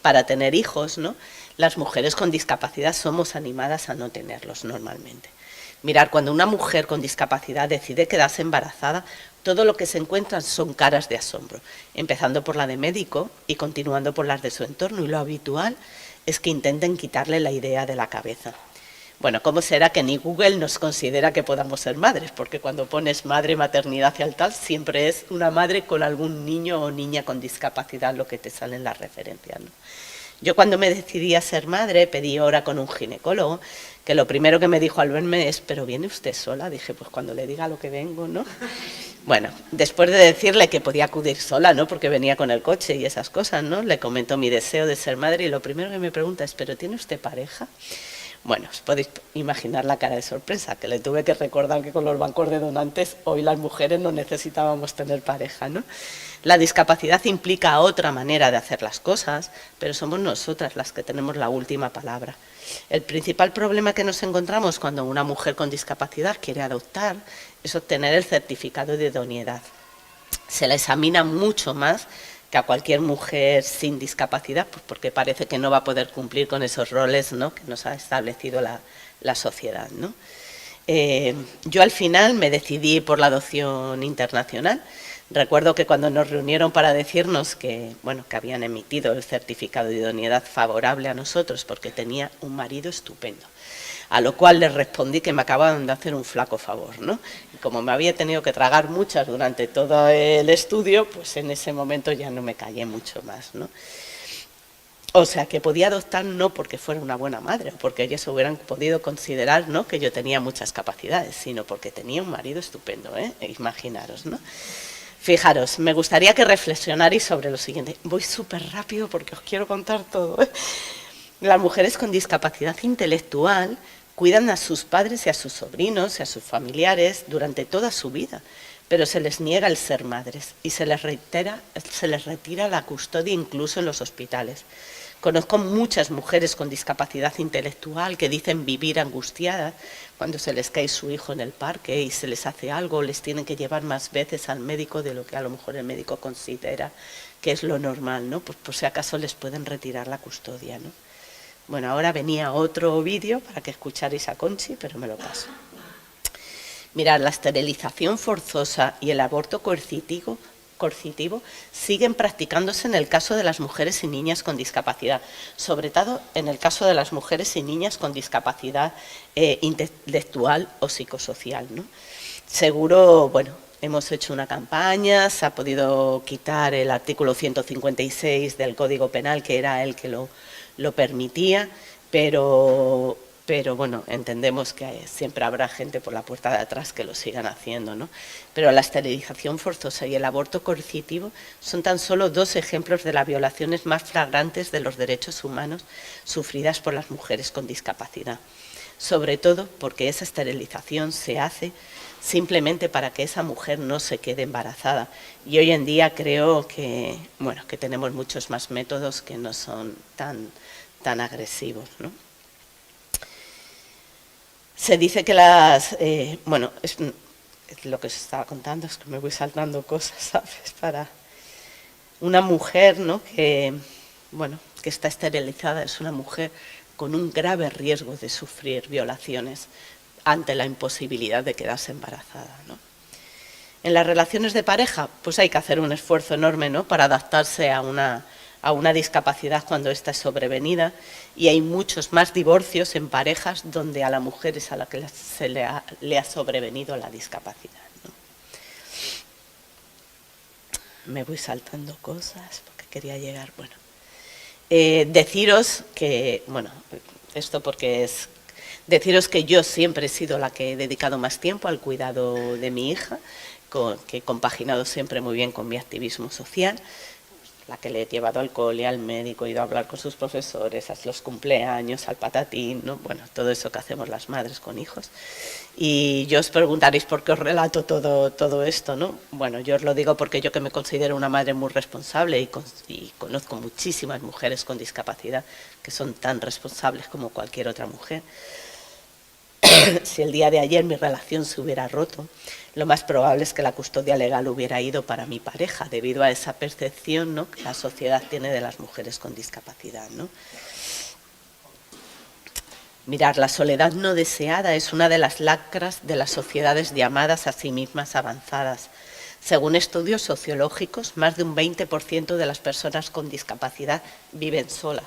para tener hijos, ¿no?, las mujeres con discapacidad somos animadas a no tenerlos normalmente. Mirar, cuando una mujer con discapacidad decide quedarse embarazada, todo lo que se encuentran son caras de asombro, empezando por la de médico y continuando por las de su entorno, y lo habitual es que intenten quitarle la idea de la cabeza. Bueno, ¿cómo será que ni Google nos considera que podamos ser madres? Porque cuando pones madre, maternidad y al tal, siempre es una madre con algún niño o niña con discapacidad lo que te sale en las referencias, ¿no? Yo cuando me decidí a ser madre pedí hora con un ginecólogo, que lo primero que me dijo al verme es, ¿pero viene usted sola? Dije, pues cuando le diga lo que vengo, ¿no? Bueno, después de decirle que podía acudir sola, ¿no?, porque venía con el coche y esas cosas, ¿no?, le comento mi deseo de ser madre y lo primero que me pregunta es, ¿pero tiene usted pareja? Bueno, os podéis imaginar la cara de sorpresa, que le tuve que recordar que con los bancos de donantes hoy las mujeres no necesitábamos tener pareja, ¿no? La discapacidad implica otra manera de hacer las cosas, pero somos nosotras las que tenemos la última palabra. El principal problema que nos encontramos cuando una mujer con discapacidad quiere adoptar es obtener el certificado de idoneidad. Se la examina mucho más que a cualquier mujer sin discapacidad, pues porque parece que no va a poder cumplir con esos roles, ¿no?, que nos ha establecido la sociedad, ¿no? Yo al final me decidí por la adopción internacional. Recuerdo que cuando nos reunieron para decirnos que, bueno, que habían emitido el certificado de idoneidad favorable a nosotros porque tenía un marido estupendo, a lo cual les respondí que me acababan de hacer un flaco favor, ¿no? Y como me había tenido que tragar muchas durante todo el estudio, pues en ese momento ya no me callé mucho más, ¿no? O sea, que podía adoptar no porque fuera una buena madre, o porque ellos hubieran podido considerar, ¿no?, que yo tenía muchas capacidades, sino porque tenía un marido estupendo, imaginaros, ¿no? Fijaros, me gustaría que reflexionarais sobre lo siguiente. Voy súper rápido porque os quiero contar todo, ¿eh? Las mujeres con discapacidad intelectual cuidan a sus padres y a sus sobrinos y a sus familiares durante toda su vida, pero se les niega el ser madres y se les retira la custodia incluso en los hospitales. Conozco muchas mujeres con discapacidad intelectual que dicen vivir angustiadas cuando se les cae su hijo en el parque y se les hace algo, les tienen que llevar más veces al médico de lo que a lo mejor el médico considera que es lo normal, ¿no? Pues por si acaso les pueden retirar la custodia, ¿no? Bueno, ahora venía otro vídeo para que escucharais a Conchi, pero me lo paso. Mirad, la esterilización forzosa y el aborto coercitivo siguen practicándose en el caso de las mujeres y niñas con discapacidad, sobre todo en el caso de las mujeres y niñas con discapacidad intelectual o psicosocial, ¿no? Seguro, bueno, hemos hecho una campaña, se ha podido quitar el artículo 156 del Código Penal, que era el que lo permitía, pero bueno, entendemos que siempre habrá gente por la puerta de atrás que lo sigan haciendo, ¿no? Pero la esterilización forzosa y el aborto coercitivo son tan solo dos ejemplos de las violaciones más flagrantes de los derechos humanos sufridas por las mujeres con discapacidad. Sobre todo porque esa esterilización se hace simplemente para que esa mujer no se quede embarazada. Y hoy en día creo que, bueno, que tenemos muchos más métodos que no son tan agresivos, ¿no? Se dice que bueno, es lo que os estaba contando, es que me voy saltando cosas, ¿sabes? Para una mujer, ¿no?, que, bueno, que está esterilizada, es una mujer con un grave riesgo de sufrir violaciones ante la imposibilidad de quedarse embarazada, ¿no? En las relaciones de pareja, pues hay que hacer un esfuerzo enorme, ¿no?, para adaptarse a una discapacidad cuando ésta es sobrevenida, y hay muchos más divorcios en parejas donde a la mujer es a la que le ha sobrevenido la discapacidad, ¿no? Me voy saltando cosas porque quería llegar, bueno. Deciros que, bueno, esto porque es... Deciros que yo siempre he sido la que he dedicado más tiempo al cuidado de mi hija, que he compaginado siempre muy bien con mi activismo social. la que le he llevado al cole, al médico, he ido a hablar con sus profesores, a los cumpleaños, al patatín, ¿no? Bueno, todo eso que hacemos las madres con hijos. Y yo os preguntaréis por qué os relato todo esto, ¿no? Bueno, yo os lo digo porque yo, que me considero una madre muy responsable y conozco muchísimas mujeres con discapacidad que son tan responsables como cualquier otra mujer. Si el día de ayer mi relación se hubiera roto, lo más probable es que la custodia legal hubiera ido para mi pareja, debido a esa percepción, ¿no?, que la sociedad tiene de las mujeres con discapacidad, ¿no? Mirad, la soledad no deseada es una de las lacras de las sociedades llamadas a sí mismas avanzadas. Según estudios sociológicos, más de un 20% de las personas con discapacidad viven solas.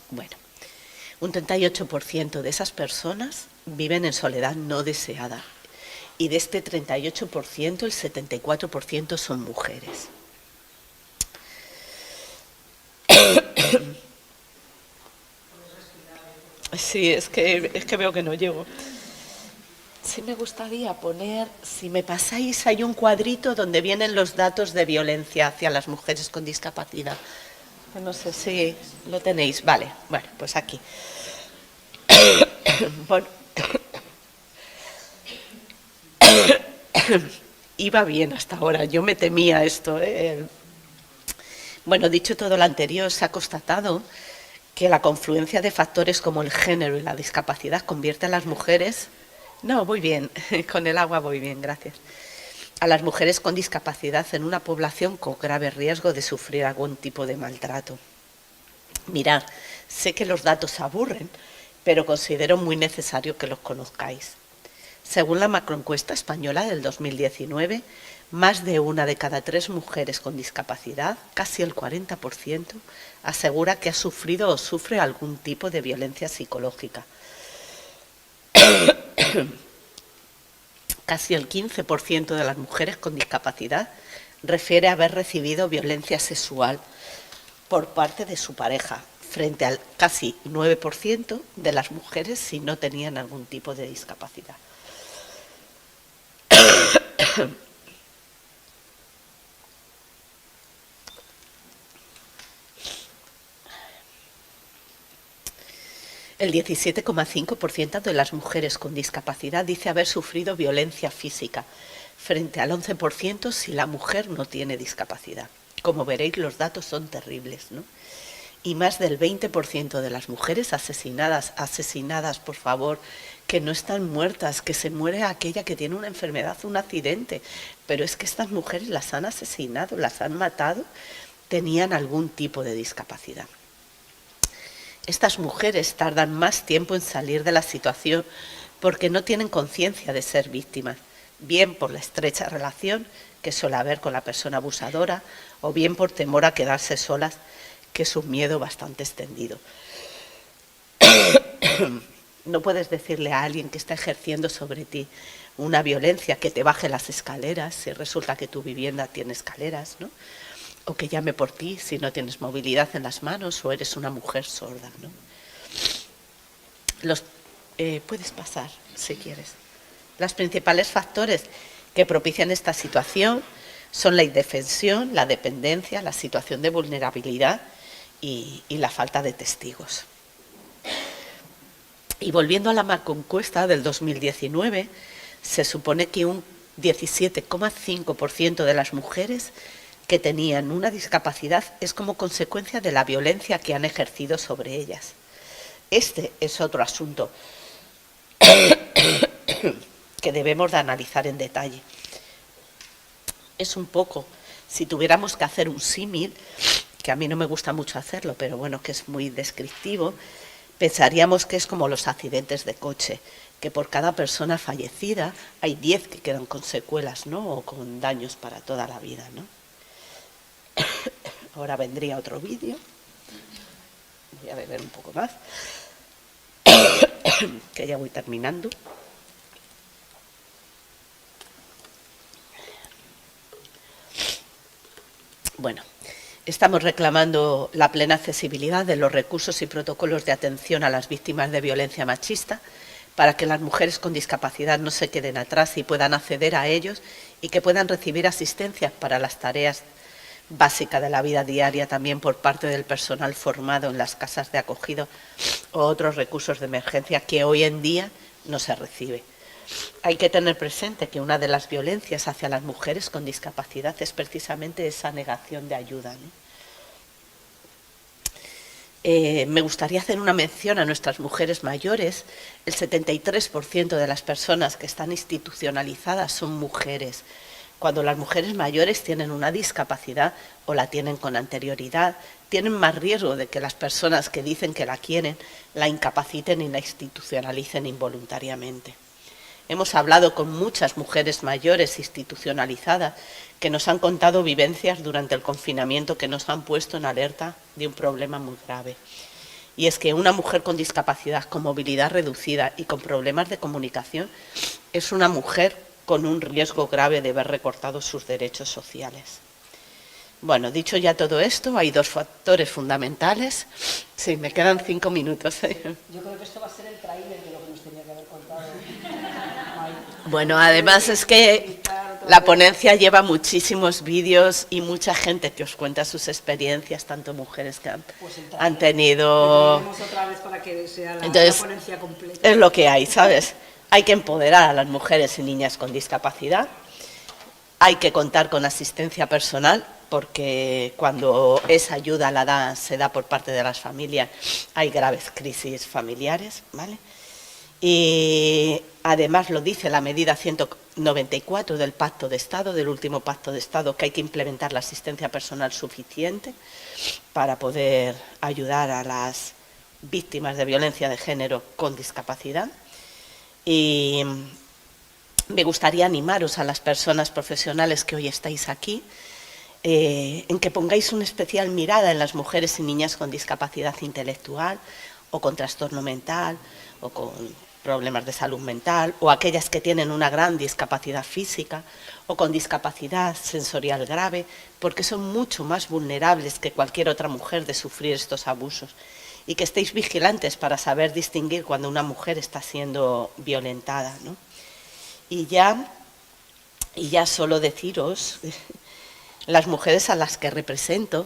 Bueno, un 38% de esas personas viven en soledad no deseada, y de este 38%, el 74% son mujeres. Sí, es que veo que no llego. Sí, me gustaría poner, si me pasáis, hay un cuadrito donde vienen los datos de violencia hacia las mujeres con discapacidad. No sé si lo tenéis. Vale, bueno, pues aquí. Bueno. Iba bien hasta ahora, yo me temía esto. Bueno, dicho todo lo anterior, se ha constatado que la confluencia de factores como el género y la discapacidad convierte a las mujeres... No, voy bien, con el agua voy bien, gracias. A las mujeres con discapacidad en una población con grave riesgo de sufrir algún tipo de maltrato. Mirad, sé que los datos aburren, pero considero muy necesario que los conozcáis. Según la macroencuesta española del 2019, más de 1 de cada 3 mujeres con discapacidad, casi el 40%, asegura que ha sufrido o sufre algún tipo de violencia psicológica. Casi el 15% de las mujeres con discapacidad refiere haber recibido violencia sexual por parte de su pareja, frente al casi 9% de las mujeres si no tenían algún tipo de discapacidad. El 17,5% de las mujeres con discapacidad dice haber sufrido violencia física, frente al 11% si la mujer no tiene discapacidad. Como veréis, los datos son terribles, ¿no? Y más del 20% de las mujeres asesinadas, por favor, que no están muertas, que se muere aquella que tiene una enfermedad, un accidente, pero es que estas mujeres las han asesinado, las han matado, tenían algún tipo de discapacidad. Estas mujeres tardan más tiempo en salir de la situación porque no tienen conciencia de ser víctimas, bien por la estrecha relación que suele haber con la persona abusadora o bien por temor a quedarse solas, que es un miedo bastante extendido. No puedes decirle a alguien que está ejerciendo sobre ti una violencia que te baje las escaleras si resulta que tu vivienda tiene escaleras, ¿no? O que llame por ti si no tienes movilidad en las manos o eres una mujer sorda, ¿no? Puedes pasar, si quieres. Los principales factores que propician esta situación son la indefensión, la dependencia, la situación de vulnerabilidad y la falta de testigos. Y volviendo a la macroencuesta del 2019, se supone que un 17,5% de las mujeres que tenían una discapacidad es como consecuencia de la violencia que han ejercido sobre ellas. Este es otro asunto que debemos de analizar en detalle. Es un poco, si tuviéramos que hacer un símil, que a mí no me gusta mucho hacerlo, pero bueno, que es muy descriptivo, pensaríamos que es como los accidentes de coche, que por cada persona fallecida hay 10 que quedan con secuelas, ¿no? O con daños para toda la vida, ¿no? Ahora vendría otro vídeo. Voy a beber un poco más, que ya voy terminando. Bueno, Estamos reclamando la plena accesibilidad de los recursos y protocolos de atención a las víctimas de violencia machista para que las mujeres con discapacidad no se queden atrás y puedan acceder a ellos y que puedan recibir asistencia para las tareas básicas de la vida diaria también por parte del personal formado en las casas de acogida o otros recursos de emergencia que hoy en día no se recibe. Hay que tener presente que una de las violencias hacia las mujeres con discapacidad es precisamente esa negación de ayuda, ¿no? Me gustaría hacer una mención a nuestras mujeres mayores. El 73% de las personas que están institucionalizadas son mujeres. Cuando las mujeres mayores tienen una discapacidad o la tienen con anterioridad, tienen más riesgo de que las personas que dicen que la quieren la incapaciten y la institucionalicen involuntariamente. Hemos hablado con muchas mujeres mayores institucionalizadas que nos han contado vivencias durante el confinamiento que nos han puesto en alerta de un problema muy grave. Y es que una mujer con discapacidad, con movilidad reducida y con problemas de comunicación es una mujer con un riesgo grave de ver recortados sus derechos sociales. Bueno, dicho ya todo esto, hay dos factores fundamentales. Sí, me quedan 5 minutos. Yo creo que esto va a ser el tráiler de lo que nos tenía que haber contado. Bueno, además es que la ponencia lleva muchísimos vídeos y mucha gente que os cuenta sus experiencias, tanto mujeres que han tenido... Otra vez para que sea Entonces, la ponencia completa. Es lo que hay, ¿sabes? Hay que empoderar a las mujeres y niñas con discapacidad, hay que contar con asistencia personal, porque cuando esa ayuda se da por parte de las familias, hay graves crisis familiares, ¿vale? Y además lo dice la medida 194 del Pacto de Estado, del último Pacto de Estado, que hay que implementar la asistencia personal suficiente para poder ayudar a las víctimas de violencia de género con discapacidad. Y me gustaría animaros a las personas profesionales que hoy estáis aquí, en que pongáis una especial mirada en las mujeres y niñas con discapacidad intelectual o con trastorno mental o con problemas de salud mental, o aquellas que tienen una gran discapacidad física o con discapacidad sensorial grave, porque son mucho más vulnerables que cualquier otra mujer de sufrir estos abusos, y que estéis vigilantes para saber distinguir cuando una mujer está siendo violentada, ¿no? Y ya solo deciros, las mujeres a las que represento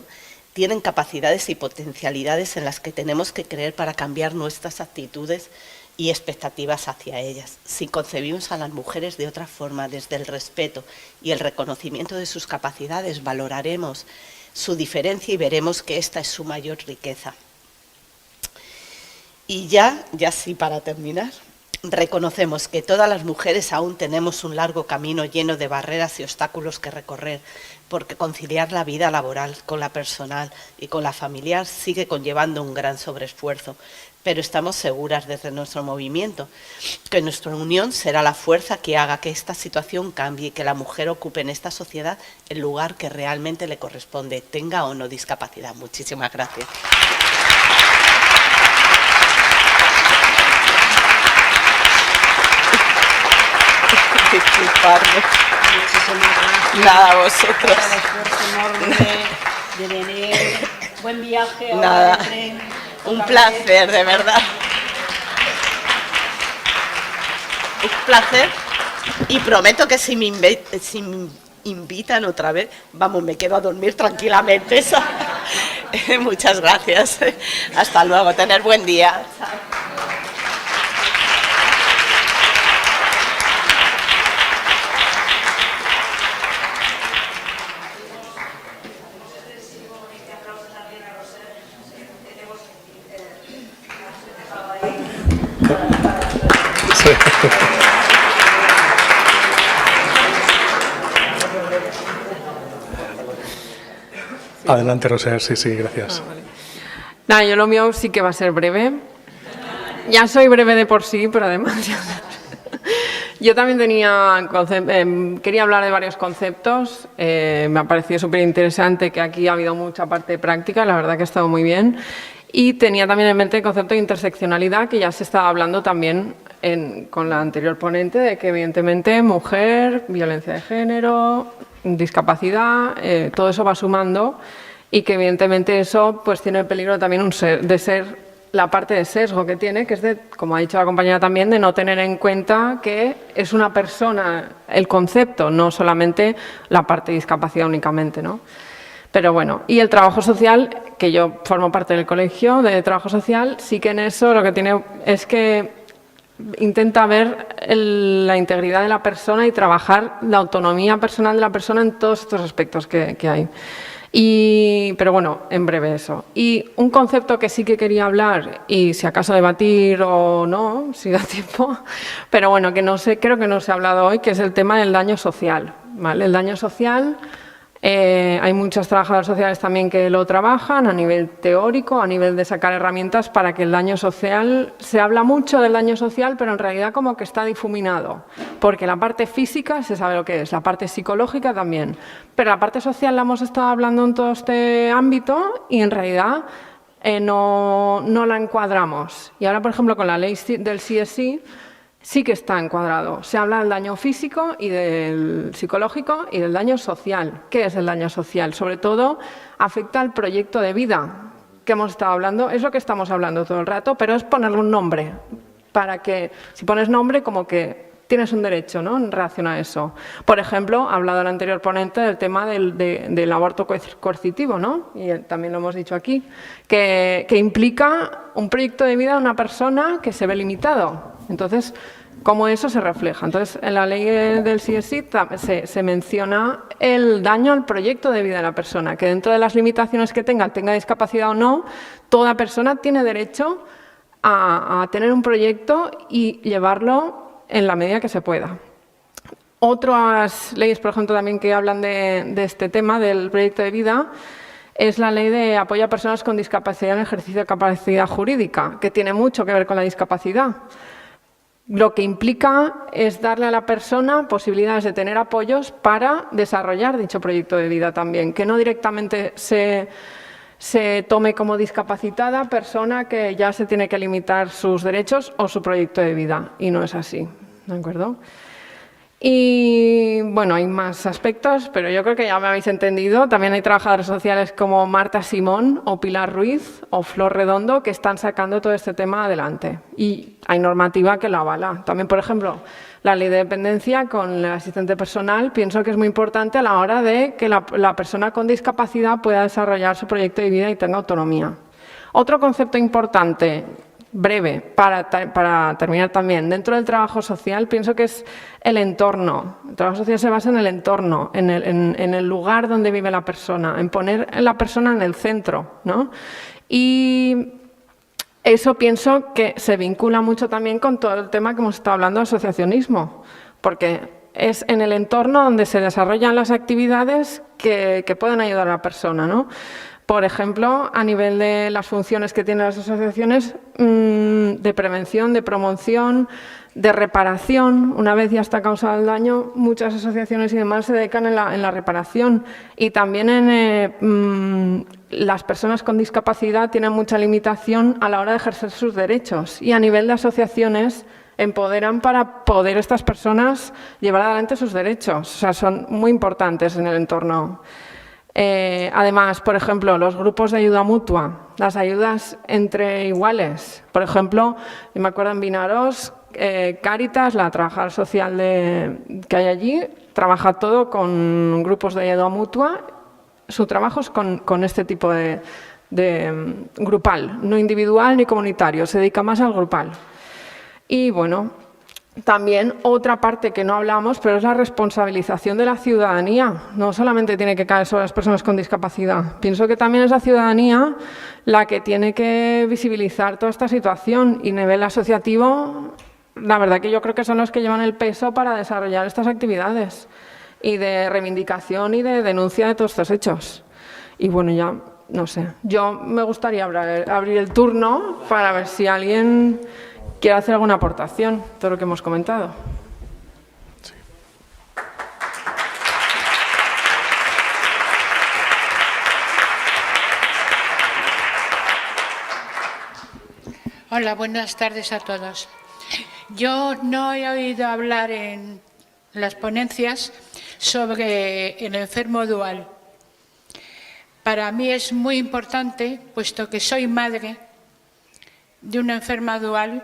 tienen capacidades y potencialidades en las que tenemos que creer para cambiar nuestras actitudes y expectativas hacia ellas. Si concebimos a las mujeres de otra forma, desde el respeto y el reconocimiento de sus capacidades, valoraremos su diferencia y veremos que esta es su mayor riqueza. Y ya sí, para terminar, reconocemos que todas las mujeres aún tenemos un largo camino lleno de barreras y obstáculos que recorrer, porque conciliar la vida laboral con la personal y con la familiar sigue conllevando un gran sobreesfuerzo, pero estamos seguras desde nuestro movimiento que nuestra unión será la fuerza que haga que esta situación cambie y que la mujer ocupe en esta sociedad el lugar que realmente le corresponde, tenga o no discapacidad. Muchísimas gracias. Muchísimas gracias. Nada, a vosotros. Por el esfuerzo enorme de venir. Buen viaje. Nada. Un placer, de verdad. Un placer. Y prometo que si me invitan otra vez, vamos, me quedo a dormir tranquilamente. Muchas gracias. Hasta luego. Tener buen día. Adelante, Roser, sí, gracias. Vale. Nada, yo lo mío sí que va a ser breve. Ya soy breve de por sí, pero además yo también quería hablar de varios conceptos. Me ha parecido súper interesante que aquí ha habido mucha parte práctica, la verdad que ha estado muy bien. Y tenía también en mente el concepto de interseccionalidad, que ya se estaba hablando también con la anterior ponente, de que evidentemente mujer, violencia de género, discapacidad, todo eso va sumando y que evidentemente eso pues tiene el peligro también de ser la parte de sesgo que tiene, que es de, como ha dicho la compañera también, de no tener en cuenta que es una persona el concepto, no solamente la parte de discapacidad únicamente, ¿no? Pero bueno, y el trabajo social, que yo formo parte del colegio de trabajo social, sí que en eso lo que tiene es que intenta ver la integridad de la persona y trabajar la autonomía personal de la persona en todos estos aspectos que hay. Pero bueno, en breve eso. Y un concepto que sí que quería hablar, y si acaso debatir o no, si da tiempo, pero bueno, que no sé, creo que no se ha hablado hoy, que es el tema del daño social, ¿vale? El daño social, hay muchos trabajadores sociales también que lo trabajan a nivel teórico, a nivel de sacar herramientas para que el daño social, se habla mucho del daño social, pero en realidad como que está difuminado, porque la parte física se sabe lo que es, la parte psicológica también, pero la parte social la hemos estado hablando en todo este ámbito y en realidad no la encuadramos. Y ahora, por ejemplo, con la ley del CSI, sí que está encuadrado. Se habla del daño físico y del psicológico y del daño social. ¿Qué es el daño social? Sobre todo, afecta al proyecto de vida que hemos estado hablando. Es lo que estamos hablando todo el rato, pero es ponerle un nombre. Para que, si pones nombre, como que tienes un derecho, ¿no?, en relación a eso. Por ejemplo, ha hablado el anterior ponente del tema del aborto coercitivo, ¿no? Y también lo hemos dicho aquí, que implica un proyecto de vida de una persona que se ve limitado. Entonces, ¿cómo eso se refleja? Entonces, en la ley del CSI se menciona el daño al proyecto de vida de la persona, que dentro de las limitaciones que tenga discapacidad o no, toda persona tiene derecho a tener un proyecto y llevarlo en la medida que se pueda. Otras leyes, por ejemplo, también que hablan de este tema del proyecto de vida, es la ley de apoyo a personas con discapacidad en el ejercicio de capacidad jurídica, que tiene mucho que ver con la discapacidad. Lo que implica es darle a la persona posibilidades de tener apoyos para desarrollar dicho proyecto de vida también, que no directamente se tome como discapacitada persona que ya se tiene que limitar sus derechos o su proyecto de vida, y no es así, ¿de acuerdo? Y bueno, hay más aspectos, pero yo creo que ya me habéis entendido. También hay trabajadores sociales como Marta Simón o Pilar Ruiz o Flor Redondo que están sacando todo este tema adelante. Y hay normativa que lo avala. También, por ejemplo, la ley de dependencia con el asistente personal, pienso que es muy importante a la hora de que la persona con discapacidad pueda desarrollar su proyecto de vida y tenga autonomía. Otro concepto importante, breve, para terminar también, dentro del trabajo social, pienso que es el entorno. El trabajo social se basa en el entorno, en el lugar donde vive la persona, en poner a la persona en el centro, ¿no? Y eso pienso que se vincula mucho también con todo el tema que hemos estado hablando de asociacionismo, porque es en el entorno donde se desarrollan las actividades que pueden ayudar a la persona, ¿no? Por ejemplo, a nivel de las funciones que tienen las asociaciones de prevención, de promoción, de reparación. Una vez ya está causado el daño, muchas asociaciones y demás se dedican en la reparación. Y también las personas con discapacidad tienen mucha limitación a la hora de ejercer sus derechos. Y a nivel de asociaciones empoderan para poder estas personas llevar adelante sus derechos. O sea, son muy importantes en el entorno. Además, por ejemplo, los grupos de ayuda mutua, las ayudas entre iguales. Por ejemplo, yo me acuerdo en Vinaros, Cáritas, la trabajadora social que hay allí, trabaja todo con grupos de ayuda mutua. Su trabajo es con este tipo de grupal, no individual ni comunitario, se dedica más al grupal. Y bueno, también otra parte que no hablamos, pero es la responsabilización de la ciudadanía. No solamente tiene que caer sobre las personas con discapacidad. Pienso que también es la ciudadanía la que tiene que visibilizar toda esta situación. Y a nivel asociativo, la verdad que yo creo que son los que llevan el peso para desarrollar estas actividades y de reivindicación y de denuncia de todos estos hechos. Y bueno, ya no sé. Yo me gustaría abrir el turno para ver si alguien quiere hacer alguna aportación, todo lo que hemos comentado. Sí. Hola, buenas tardes a todos. Yo no he oído hablar en las ponencias sobre el enfermo dual. Para mí es muy importante, puesto que soy madre de una enferma dual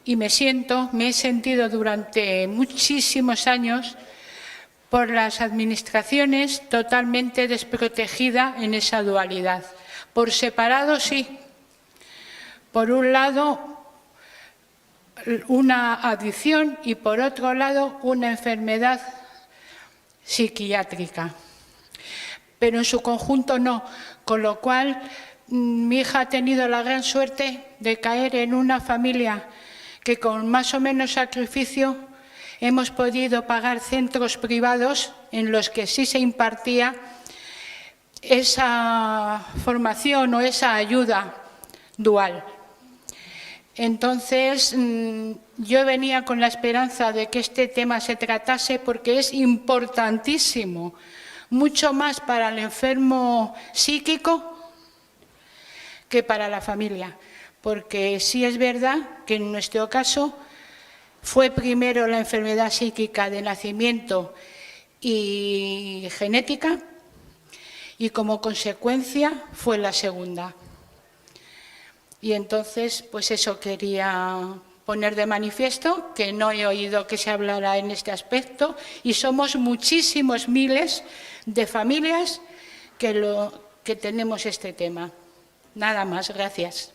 y me he sentido durante muchísimos años por las administraciones totalmente desprotegida en esa dualidad. Por separado, sí. Por un lado, una adicción y por otro lado, una enfermedad psiquiátrica. Pero en su conjunto no, con lo cual mi hija ha tenido la gran suerte de caer en una familia que con más o menos sacrificio hemos podido pagar centros privados en los que sí se impartía esa formación o esa ayuda dual. Entonces, yo venía con la esperanza de que este tema se tratase porque es importantísimo, mucho más para el enfermo psíquico que para la familia. Porque sí es verdad que en nuestro caso fue primero la enfermedad psíquica de nacimiento y genética y como consecuencia fue la segunda. Y entonces, pues eso quería poner de manifiesto, que no he oído que se hablara en este aspecto y somos muchísimos miles de familias que tenemos este tema. Nada más, gracias.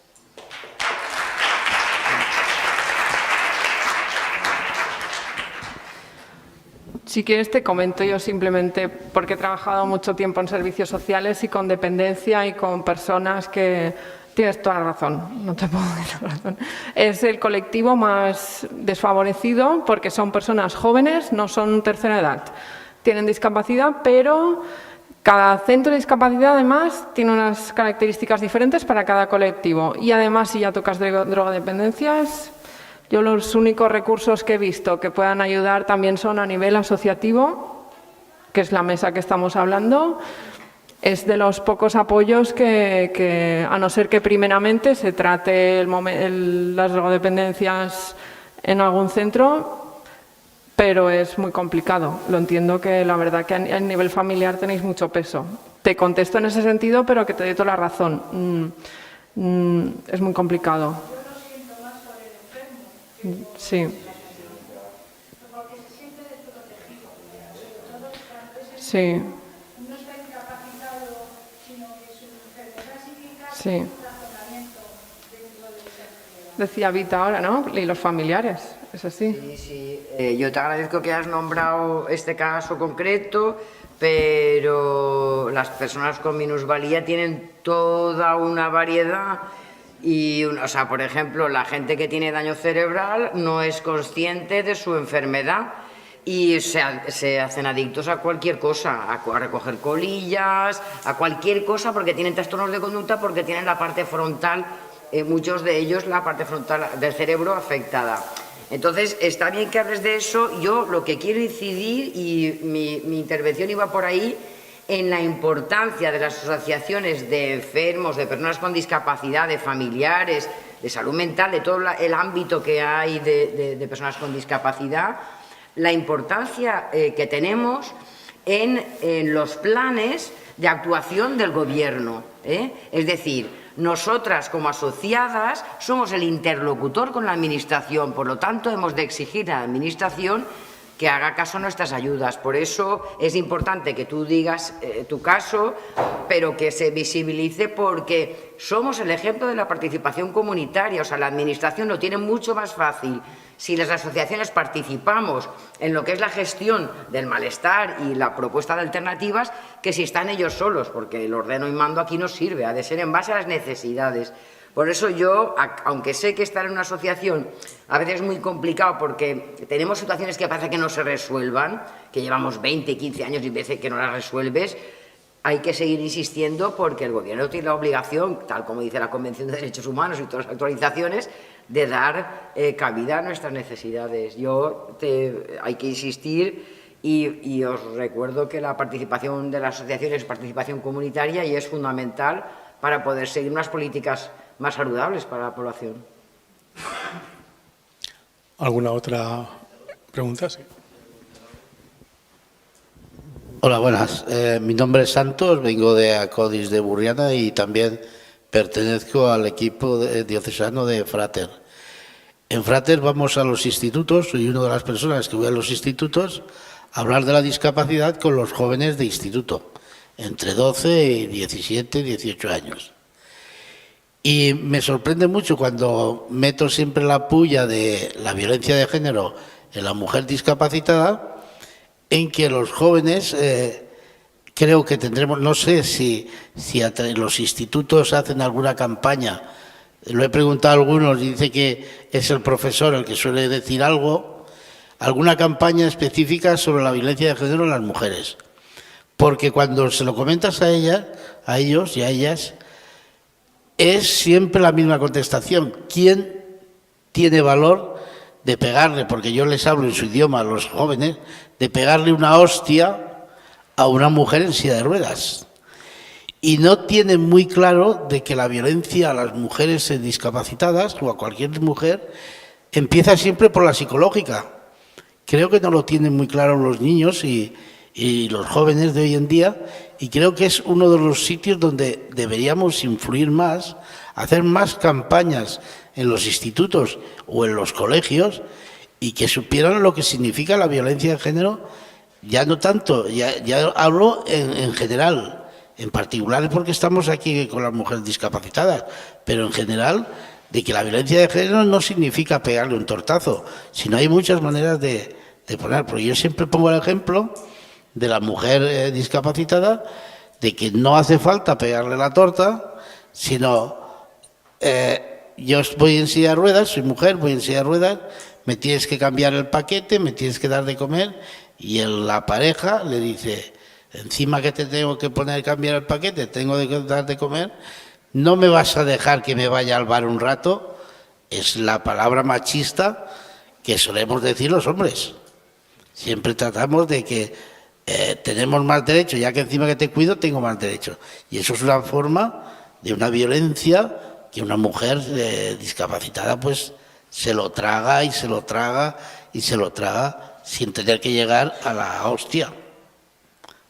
Si quieres te comento yo simplemente, porque he trabajado mucho tiempo en servicios sociales y con dependencia y con personas que... Tienes toda la razón, no te puedo decir la razón. Es el colectivo más desfavorecido porque son personas jóvenes, no son tercera edad. Tienen discapacidad, pero cada centro de discapacidad además tiene unas características diferentes para cada colectivo. Y además, si ya tocas drogodependencias, yo los únicos recursos que he visto que puedan ayudar también son a nivel asociativo, que es la mesa que estamos hablando. Es de los pocos apoyos que a no ser que primeramente se trate las drogodependencias en algún centro, pero es muy complicado. Lo entiendo que la verdad que a nivel familiar tenéis mucho peso. Te contesto en ese sentido, pero que te doy toda la razón. Es muy complicado. Yo lo siento más por el enfermo. Sí. Porque se siente desprotegido. Sobre todo Sí. no está incapacitado, sino que su enfermedad psíquica Sí. tiene un razonamiento dentro de esa enfermedad. Decía Vita ahora, ¿no? Y los familiares, es así. Sí, sí. Yo te agradezco que hayas nombrado este caso concreto, pero las personas con minusvalía tienen toda una variedad y, o sea, por ejemplo, la gente que tiene daño cerebral no es consciente de su enfermedad y se hacen adictos a cualquier cosa, a recoger colillas, a cualquier cosa porque tienen trastornos de conducta, porque tienen la parte frontal, muchos de ellos la parte frontal del cerebro afectada. Entonces, está bien que hables de eso. Yo lo que quiero incidir, y mi intervención iba por ahí, en la importancia de las asociaciones de enfermos, de personas con discapacidad, de familiares, de salud mental, de todo el ámbito que hay de personas con discapacidad, la importancia que tenemos en los planes de actuación del Gobierno. Es decir, nosotras como asociadas somos el interlocutor con la Administración, por lo tanto hemos de exigir a la Administración que haga caso a nuestras ayudas. Por eso es importante que tú digas tu caso, pero que se visibilice porque somos el ejemplo de la participación comunitaria. O sea, la Administración lo tiene mucho más fácil si las asociaciones participamos en lo que es la gestión del malestar y la propuesta de alternativas que si están ellos solos, porque el ordeno y mando aquí no sirve, ha de ser en base a las necesidades. Por eso yo, aunque sé que estar en una asociación a veces es muy complicado porque tenemos situaciones que parece que no se resuelvan, que llevamos 20, 15 años y veces que no las resuelves, hay que seguir insistiendo porque el Gobierno tiene la obligación, tal como dice la Convención de Derechos Humanos y todas las actualizaciones, de dar cabida a nuestras necesidades. Hay que insistir y os recuerdo que la participación de las asociaciones es participación comunitaria y es fundamental para poder seguir unas políticas más saludables para la población. ¿Alguna otra pregunta? Sí. Hola, buenas. Mi nombre es Santos, vengo de Acodis de Burriana y también pertenezco al equipo diocesano de Frater. En Frater vamos a los institutos, soy una de las personas que voy a los institutos a hablar de la discapacidad con los jóvenes de instituto, entre 12 y 17, 18 años. Y me sorprende mucho cuando meto siempre la puya de la violencia de género en la mujer discapacitada, en que los jóvenes creo que tendremos, no sé si los institutos hacen alguna campaña, lo he preguntado a algunos y dice que es el profesor el que suele decir algo, alguna campaña específica sobre la violencia de género en las mujeres. Porque cuando se lo comentas a ellas, a ellos y a ellas, es siempre la misma contestación. ¿Quién tiene valor de pegarle? Porque yo les hablo en su idioma a los jóvenes, de pegarle una hostia a una mujer en silla de ruedas. Y no tienen muy claro de que la violencia a las mujeres discapacitadas o a cualquier mujer empieza siempre por la psicológica. Creo que no lo tienen muy claro los niños y los jóvenes de hoy en día, y creo que es uno de los sitios donde deberíamos influir más, hacer más campañas en los institutos o en los colegios y que supieran lo que significa la violencia de género, ya no tanto, ya hablo en general, en particular porque estamos aquí con las mujeres discapacitadas, pero en general de que la violencia de género no significa pegarle un tortazo, sino hay muchas maneras de poner, porque yo siempre pongo el ejemplo de la mujer discapacitada, de que no hace falta pegarle la torta, sino yo voy en silla de ruedas, soy mujer, voy en silla de ruedas, me tienes que cambiar el paquete, me tienes que dar de comer, y la pareja le dice, encima que te tengo que poner cambiar el paquete, tengo que dar de comer, no me vas a dejar que me vaya al bar un rato. Es la palabra machista que solemos decir los hombres. Siempre tratamos de que tenemos más derecho, ya que encima que te cuido tengo más derecho. Y eso es una forma de una violencia que una mujer discapacitada pues se lo traga y se lo traga y se lo traga sin tener que llegar a la hostia.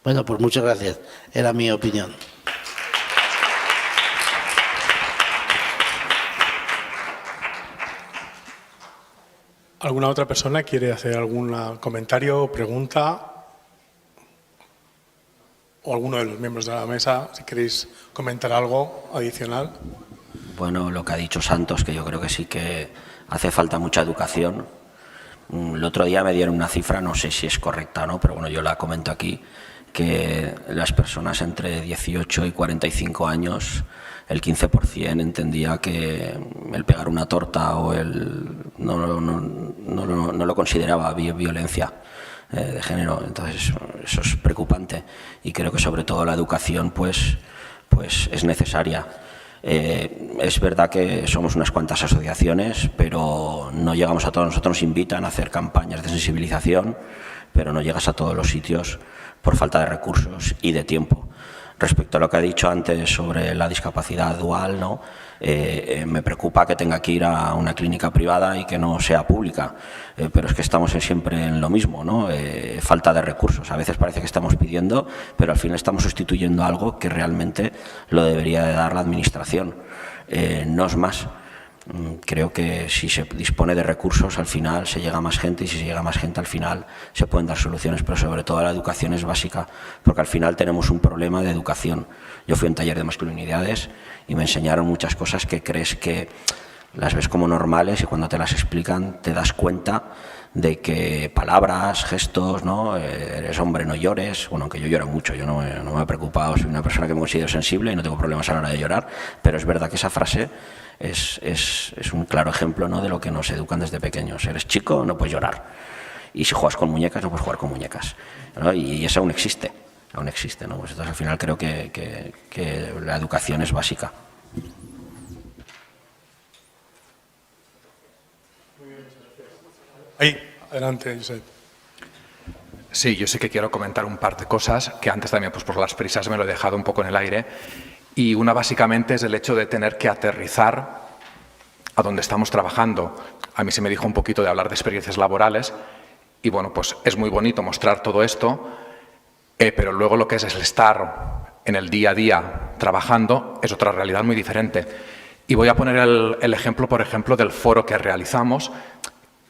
Bueno, pues muchas gracias. Era mi opinión. ¿Alguna otra persona quiere hacer algún comentario o pregunta? O alguno de los miembros de la mesa, si queréis comentar algo adicional. Bueno, lo que ha dicho Santos, que yo creo que sí que hace falta mucha educación. El otro día me dieron una cifra, no sé si es correcta o no, pero bueno, yo la comento aquí, que las personas entre 18 y 45 años, el 15% entendía que el pegar una torta o no lo consideraba violencia de género. Entonces eso es preocupante y creo que sobre todo la educación pues es necesaria. Es verdad que somos unas cuantas asociaciones, pero no llegamos a todos. Nosotros nos invitan a hacer campañas de sensibilización, pero no llegas a todos los sitios por falta de recursos y de tiempo. Respecto a lo que ha dicho antes sobre la discapacidad dual, ¿no? Me preocupa que tenga que ir a una clínica privada y que no sea pública, pero es que estamos siempre en lo mismo, ¿no? Falta de recursos. A veces parece que estamos pidiendo, pero al final estamos sustituyendo algo que realmente lo debería de dar la administración. No es más. Creo que si se dispone de recursos al final se llega a más gente y si se llega a más gente al final se pueden dar soluciones, pero sobre todo la educación es básica porque al final tenemos un problema de educación. Yo fui a un taller de masculinidades y me enseñaron muchas cosas que crees que las ves como normales y cuando te las explican te das cuenta de que palabras, gestos, ¿no? Eres hombre, no llores. Bueno, aunque yo lloro mucho, yo no me he preocupado, soy una persona que me considero sensible y no tengo problemas a la hora de llorar, pero es verdad que esa frase es un claro ejemplo, ¿no? De lo que nos educan desde pequeños. Eres chico, no puedes llorar. Y si juegas con muñecas, no puedes jugar con muñecas, ¿no? Y eso aún existe, ¿no? Pues entonces al final creo que la educación es básica. Ahí, adelante, Josep. Sí, yo sí que quiero comentar un par de cosas que antes también pues por las prisas me lo he dejado un poco en el aire. Y una básicamente es el hecho de tener que aterrizar a donde estamos trabajando. A mí se me dijo un poquito de hablar de experiencias laborales y bueno, pues es muy bonito mostrar todo esto, pero luego lo que es el estar en el día a día trabajando es otra realidad muy diferente. Y voy a poner el ejemplo, por ejemplo, del foro que realizamos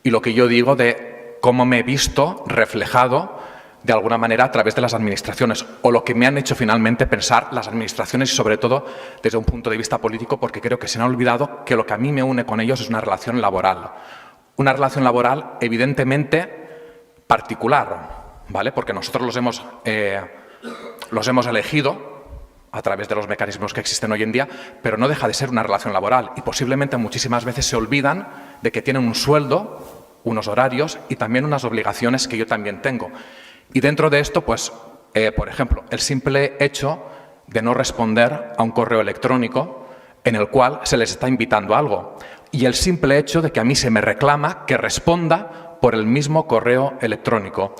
y lo que yo digo de cómo me he visto reflejado de alguna manera a través de las administraciones, o lo que me han hecho finalmente pensar las administraciones y sobre todo desde un punto de vista político, porque creo que se han olvidado que lo que a mí me une con ellos es una relación laboral. Una relación laboral evidentemente particular, ¿vale? Porque nosotros los hemos elegido a través de los mecanismos que existen hoy en día, pero no deja de ser una relación laboral y posiblemente muchísimas veces se olvidan de que tienen un sueldo, unos horarios y también unas obligaciones que yo también tengo. Y dentro de esto, pues, por ejemplo, el simple hecho de no responder a un correo electrónico en el cual se les está invitando a algo y el simple hecho de que a mí se me reclama que responda por el mismo correo electrónico.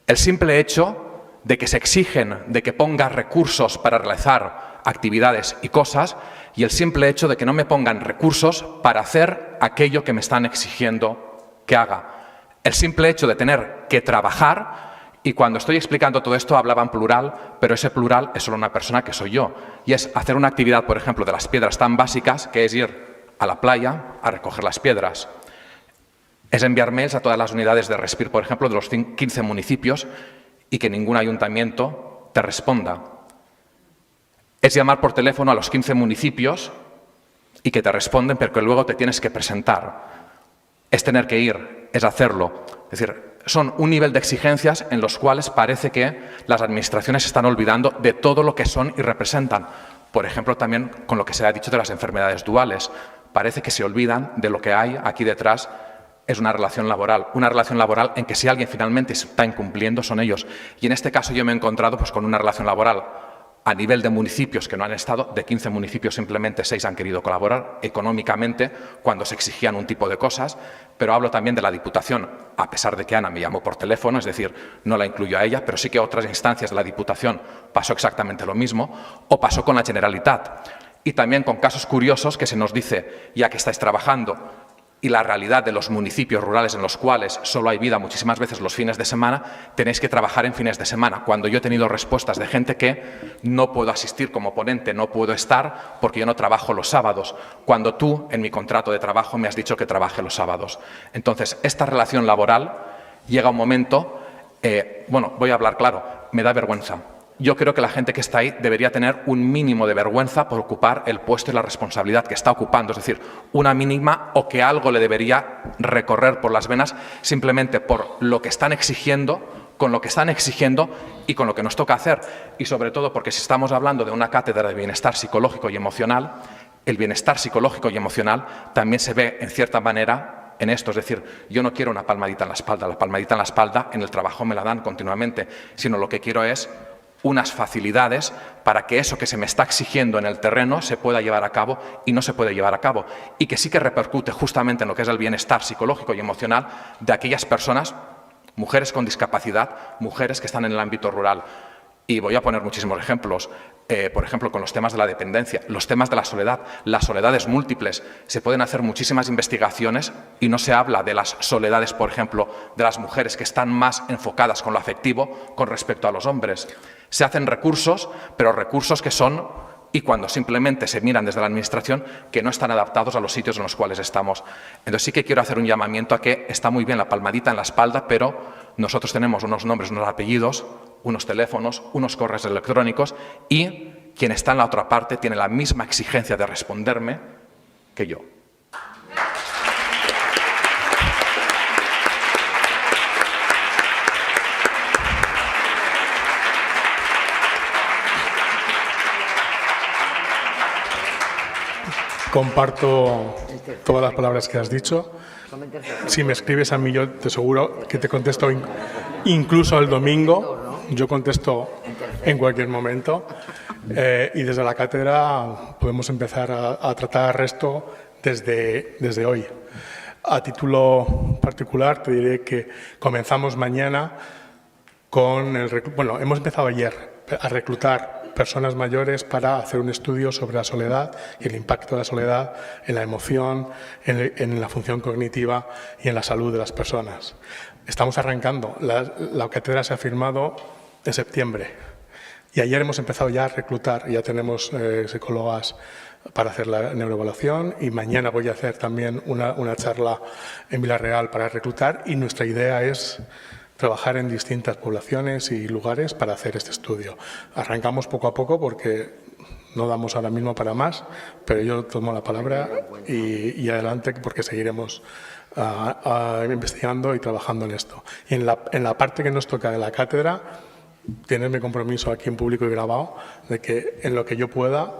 El simple hecho de que se exigen de que ponga recursos para realizar actividades y cosas y el simple hecho de que no me pongan recursos para hacer aquello que me están exigiendo que haga. El simple hecho de tener que trabajar. Y cuando estoy explicando todo esto hablaba en plural, pero ese plural es solo una persona que soy yo. Y es hacer una actividad, por ejemplo, de las piedras tan básicas, que es ir a la playa a recoger las piedras. Es enviar mails a todas las unidades de Respir, por ejemplo, de los 15 municipios y que ningún ayuntamiento te responda. Es llamar por teléfono a los 15 municipios y que te responden, pero que luego te tienes que presentar. Es tener que ir, es hacerlo. Es decir, son un nivel de exigencias en los cuales parece que las administraciones se están olvidando de todo lo que son y representan. Por ejemplo, también con lo que se ha dicho de las enfermedades duales. Parece que se olvidan de lo que hay aquí detrás. Es una relación laboral en que si alguien finalmente está incumpliendo son ellos. Y en este caso yo me he encontrado pues, con una relación laboral a nivel de municipios que no han estado, de 15 municipios simplemente 6 han querido colaborar económicamente cuando se exigían un tipo de cosas, pero hablo también de la Diputación, a pesar de que Ana me llamó por teléfono, es decir, no la incluyo a ella, pero sí que a otras instancias de la Diputación pasó exactamente lo mismo, o pasó con la Generalitat. Y también con casos curiosos que se nos dice, ya que estáis trabajando, y la realidad de los municipios rurales en los cuales solo hay vida muchísimas veces los fines de semana, tenéis que trabajar en fines de semana. Cuando yo he tenido respuestas de gente que no puedo asistir como ponente, no puedo estar porque yo no trabajo los sábados, cuando tú en mi contrato de trabajo me has dicho que trabaje los sábados. Entonces, esta relación laboral llega un momento, voy a hablar claro, me da vergüenza. Yo creo que la gente que está ahí debería tener un mínimo de vergüenza por ocupar el puesto y la responsabilidad que está ocupando, es decir, una mínima o que algo le debería recorrer por las venas simplemente por lo que están exigiendo, con lo que están exigiendo y con lo que nos toca hacer. Y sobre todo porque si estamos hablando de una cátedra de bienestar psicológico y emocional, el bienestar psicológico y emocional también se ve en cierta manera en esto, es decir, yo no quiero una palmadita en la espalda en el trabajo me la dan continuamente, sino lo que quiero es unas facilidades para que eso que se me está exigiendo en el terreno se pueda llevar a cabo y no se puede llevar a cabo. Y que sí que repercute justamente en lo que es el bienestar psicológico y emocional de aquellas personas, mujeres con discapacidad, mujeres que están en el ámbito rural. Y voy a poner muchísimos ejemplos. Por ejemplo, con los temas de la dependencia, los temas de la soledad, las soledades múltiples. Se pueden hacer muchísimas investigaciones y no se habla de las soledades, por ejemplo, de las mujeres que están más enfocadas con lo afectivo con respecto a los hombres. Se hacen recursos, pero recursos que son, y cuando simplemente se miran desde la Administración, que no están adaptados a los sitios en los cuales estamos. Entonces sí que quiero hacer un llamamiento a que está muy bien la palmadita en la espalda, pero nosotros tenemos unos nombres, unos apellidos, unos teléfonos, unos correos electrónicos y quien está en la otra parte tiene la misma exigencia de responderme que yo. Comparto todas las palabras que has dicho. Si me escribes a mí, yo te aseguro que te contesto incluso el domingo. Yo contesto en cualquier momento. Y desde la cátedra podemos empezar a tratar el resto desde hoy. A título particular, te diré que comenzamos mañana con hemos empezado ayer a reclutar personas mayores para hacer un estudio sobre la soledad y el impacto de la soledad en la emoción, en la función cognitiva y en la salud de las personas. Estamos arrancando. La cátedra se ha firmado en septiembre. Y ayer hemos empezado ya a reclutar, ya tenemos psicólogas para hacer la neuroevaluación y mañana voy a hacer también una charla en Villarreal para reclutar y nuestra idea es trabajar en distintas poblaciones y lugares para hacer este estudio. Arrancamos poco a poco porque no damos ahora mismo para más, pero yo tomo la palabra y adelante porque seguiremos investigando y trabajando en esto. Y en la parte que nos toca de la cátedra, tienes mi compromiso aquí en público y grabado de que en lo que yo pueda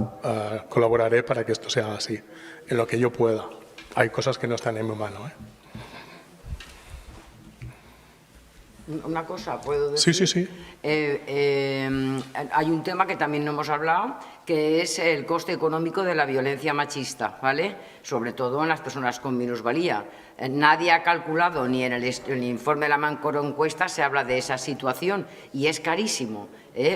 colaboraré para que esto sea así, en lo que yo pueda. Hay cosas que no están en mi mano. Una cosa, ¿puedo decir? Sí, sí, sí. Hay un tema que también no hemos hablado, que es el coste económico de la violencia machista, ¿vale? Sobre todo en las personas con minusvalía. Nadie ha calculado, ni en el informe de la macroencuesta se habla de esa situación y es carísimo.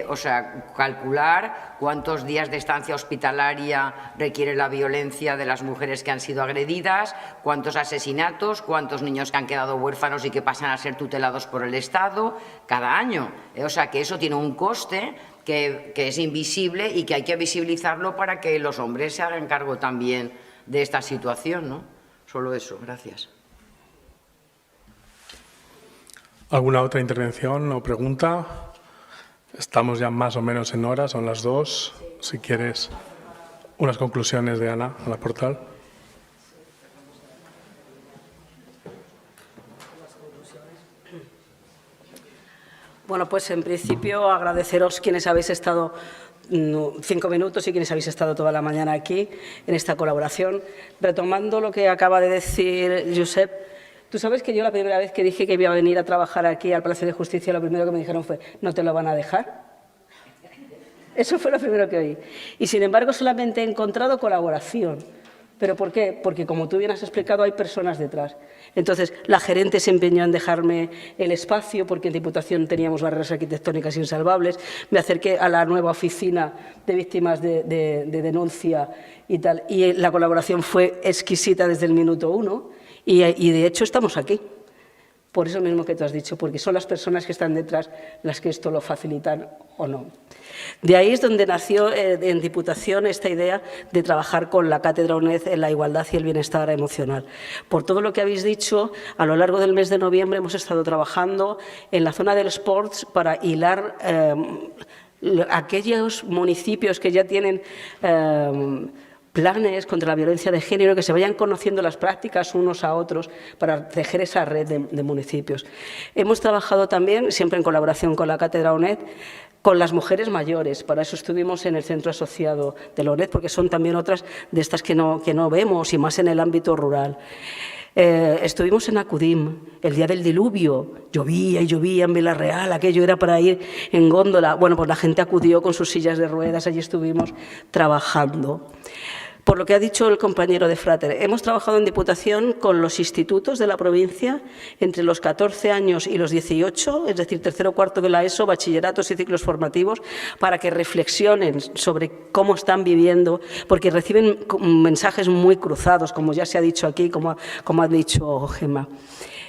O sea, calcular cuántos días de estancia hospitalaria requiere la violencia de las mujeres que han sido agredidas, cuántos asesinatos, cuántos niños que han quedado huérfanos y que pasan a ser tutelados por el Estado cada año. O sea, que eso tiene un coste que es invisible y que hay que visibilizarlo para que los hombres se hagan cargo también de esta situación, ¿no? Solo eso, gracias. ¿Alguna otra intervención o pregunta? Estamos ya más o menos en hora, son las 2. Si quieres, unas conclusiones de Ana a la portal. Bueno, pues en principio agradeceros quienes habéis estado 5 minutos y quienes habéis estado toda la mañana aquí en esta colaboración. Retomando lo que acaba de decir Josep, tú sabes que yo la primera vez que dije que iba a venir a trabajar aquí al Palacio de Justicia, lo primero que me dijeron fue, ¿no te lo van a dejar? Eso fue lo primero que oí. Y sin embargo solamente he encontrado colaboración. ¿Pero por qué? Porque como tú bien has explicado hay personas detrás. Entonces la gerente se empeñó en dejarme el espacio porque en Diputación teníamos barreras arquitectónicas insalvables. Me acerqué a la nueva oficina de víctimas de denuncia y tal. Y la colaboración fue exquisita desde el minuto 1 y de hecho estamos aquí. Por eso mismo que tú has dicho, porque son las personas que están detrás las que esto lo facilitan o no. De ahí es donde nació en Diputación esta idea de trabajar con la Cátedra UNED en la igualdad y el bienestar emocional. Por todo lo que habéis dicho, a lo largo del mes de noviembre hemos estado trabajando en la zona del sports para hilar aquellos municipios que ya tienen planes contra la violencia de género, que se vayan conociendo las prácticas unos a otros para tejer esa red de municipios. Hemos trabajado también, siempre en colaboración con la Cátedra UNED, con las mujeres mayores. Para eso estuvimos en el centro asociado de la UNED, porque son también otras de estas que no vemos, y más en el ámbito rural. Estuvimos en Acudim, el día del diluvio, llovía y llovía en Villarreal, aquello era para ir en góndola. Bueno, pues la gente acudió con sus sillas de ruedas, allí estuvimos trabajando. Por lo que ha dicho el compañero de Frater, hemos trabajado en Diputación con los institutos de la provincia entre los 14 años y los 18, es decir, tercero o cuarto de la ESO, bachilleratos y ciclos formativos, para que reflexionen sobre cómo están viviendo, porque reciben mensajes muy cruzados, como ya se ha dicho aquí, como ha dicho Gemma.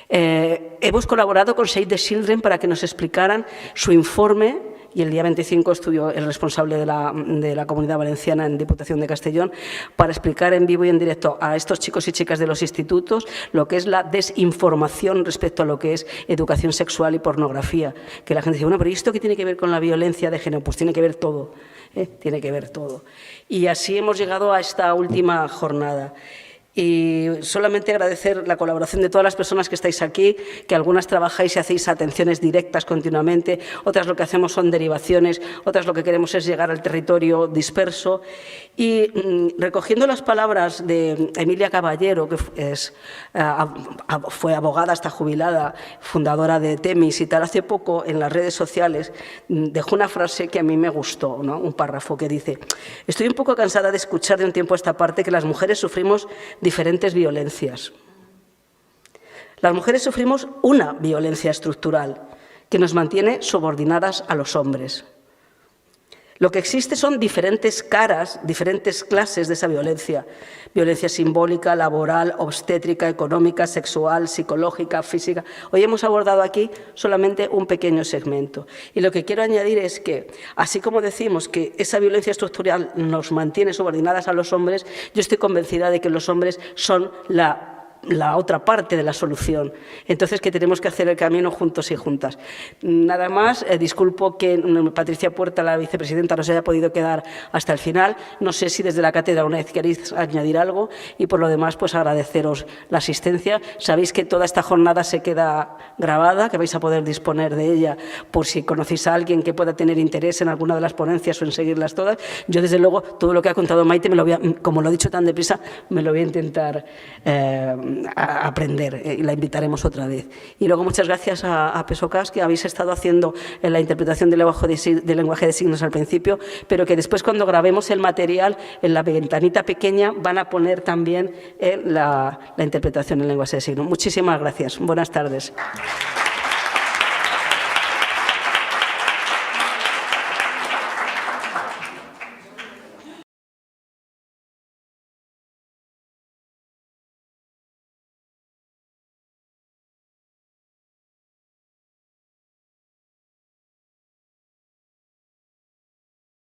Hemos colaborado con Save the Children para que nos explicaran su informe. Y el día 25 estuvo el responsable de la Comunidad Valenciana en Diputación de Castellón para explicar en vivo y en directo a estos chicos y chicas de los institutos lo que es la desinformación respecto a lo que es educación sexual y pornografía. Que la gente dice, bueno, pero ¿y esto qué tiene que ver con la violencia de género? Pues tiene que ver todo, tiene que ver todo. Y así hemos llegado a esta última jornada. Y solamente agradecer la colaboración de todas las personas que estáis aquí, que algunas trabajáis y hacéis atenciones directas continuamente, otras lo que hacemos son derivaciones, otras lo que queremos es llegar al territorio disperso. Y recogiendo las palabras de Emilia Caballero, que fue abogada hasta jubilada, fundadora de Temis y tal, hace poco en las redes sociales dejó una frase que a mí me gustó, ¿no? Un párrafo que dice: estoy un poco cansada de escuchar de un tiempo a esta parte que las mujeres sufrimos diferentes violencias. Las mujeres sufrimos una violencia estructural que nos mantiene subordinadas a los hombres. Lo que existe son diferentes caras, diferentes clases de esa violencia. Violencia simbólica, laboral, obstétrica, económica, sexual, psicológica, física. Hoy hemos abordado aquí solamente un pequeño segmento. Y lo que quiero añadir es que, así como decimos que esa violencia estructural nos mantiene subordinadas a los hombres, yo estoy convencida de que los hombres son la otra parte de la solución. Entonces, que tenemos que hacer el camino juntos y juntas. Nada más, disculpo que Patricia Puerta, la vicepresidenta, no se haya podido quedar hasta el final. No sé si desde la cátedra una vez queréis añadir algo y por lo demás, pues agradeceros la asistencia. Sabéis que toda esta jornada se queda grabada, que vais a poder disponer de ella por si conocéis a alguien que pueda tener interés en alguna de las ponencias o en seguirlas todas. Yo, desde luego, todo lo que ha contado Maite, como lo he dicho tan deprisa, me lo voy a intentar a aprender y la invitaremos otra vez. Y luego muchas gracias a PSOCAS, que habéis estado haciendo la interpretación del lenguaje de signos al principio, pero que después, cuando grabemos el material, en la ventanita pequeña van a poner también la interpretación en lenguaje de signos. Muchísimas gracias. Buenas tardes.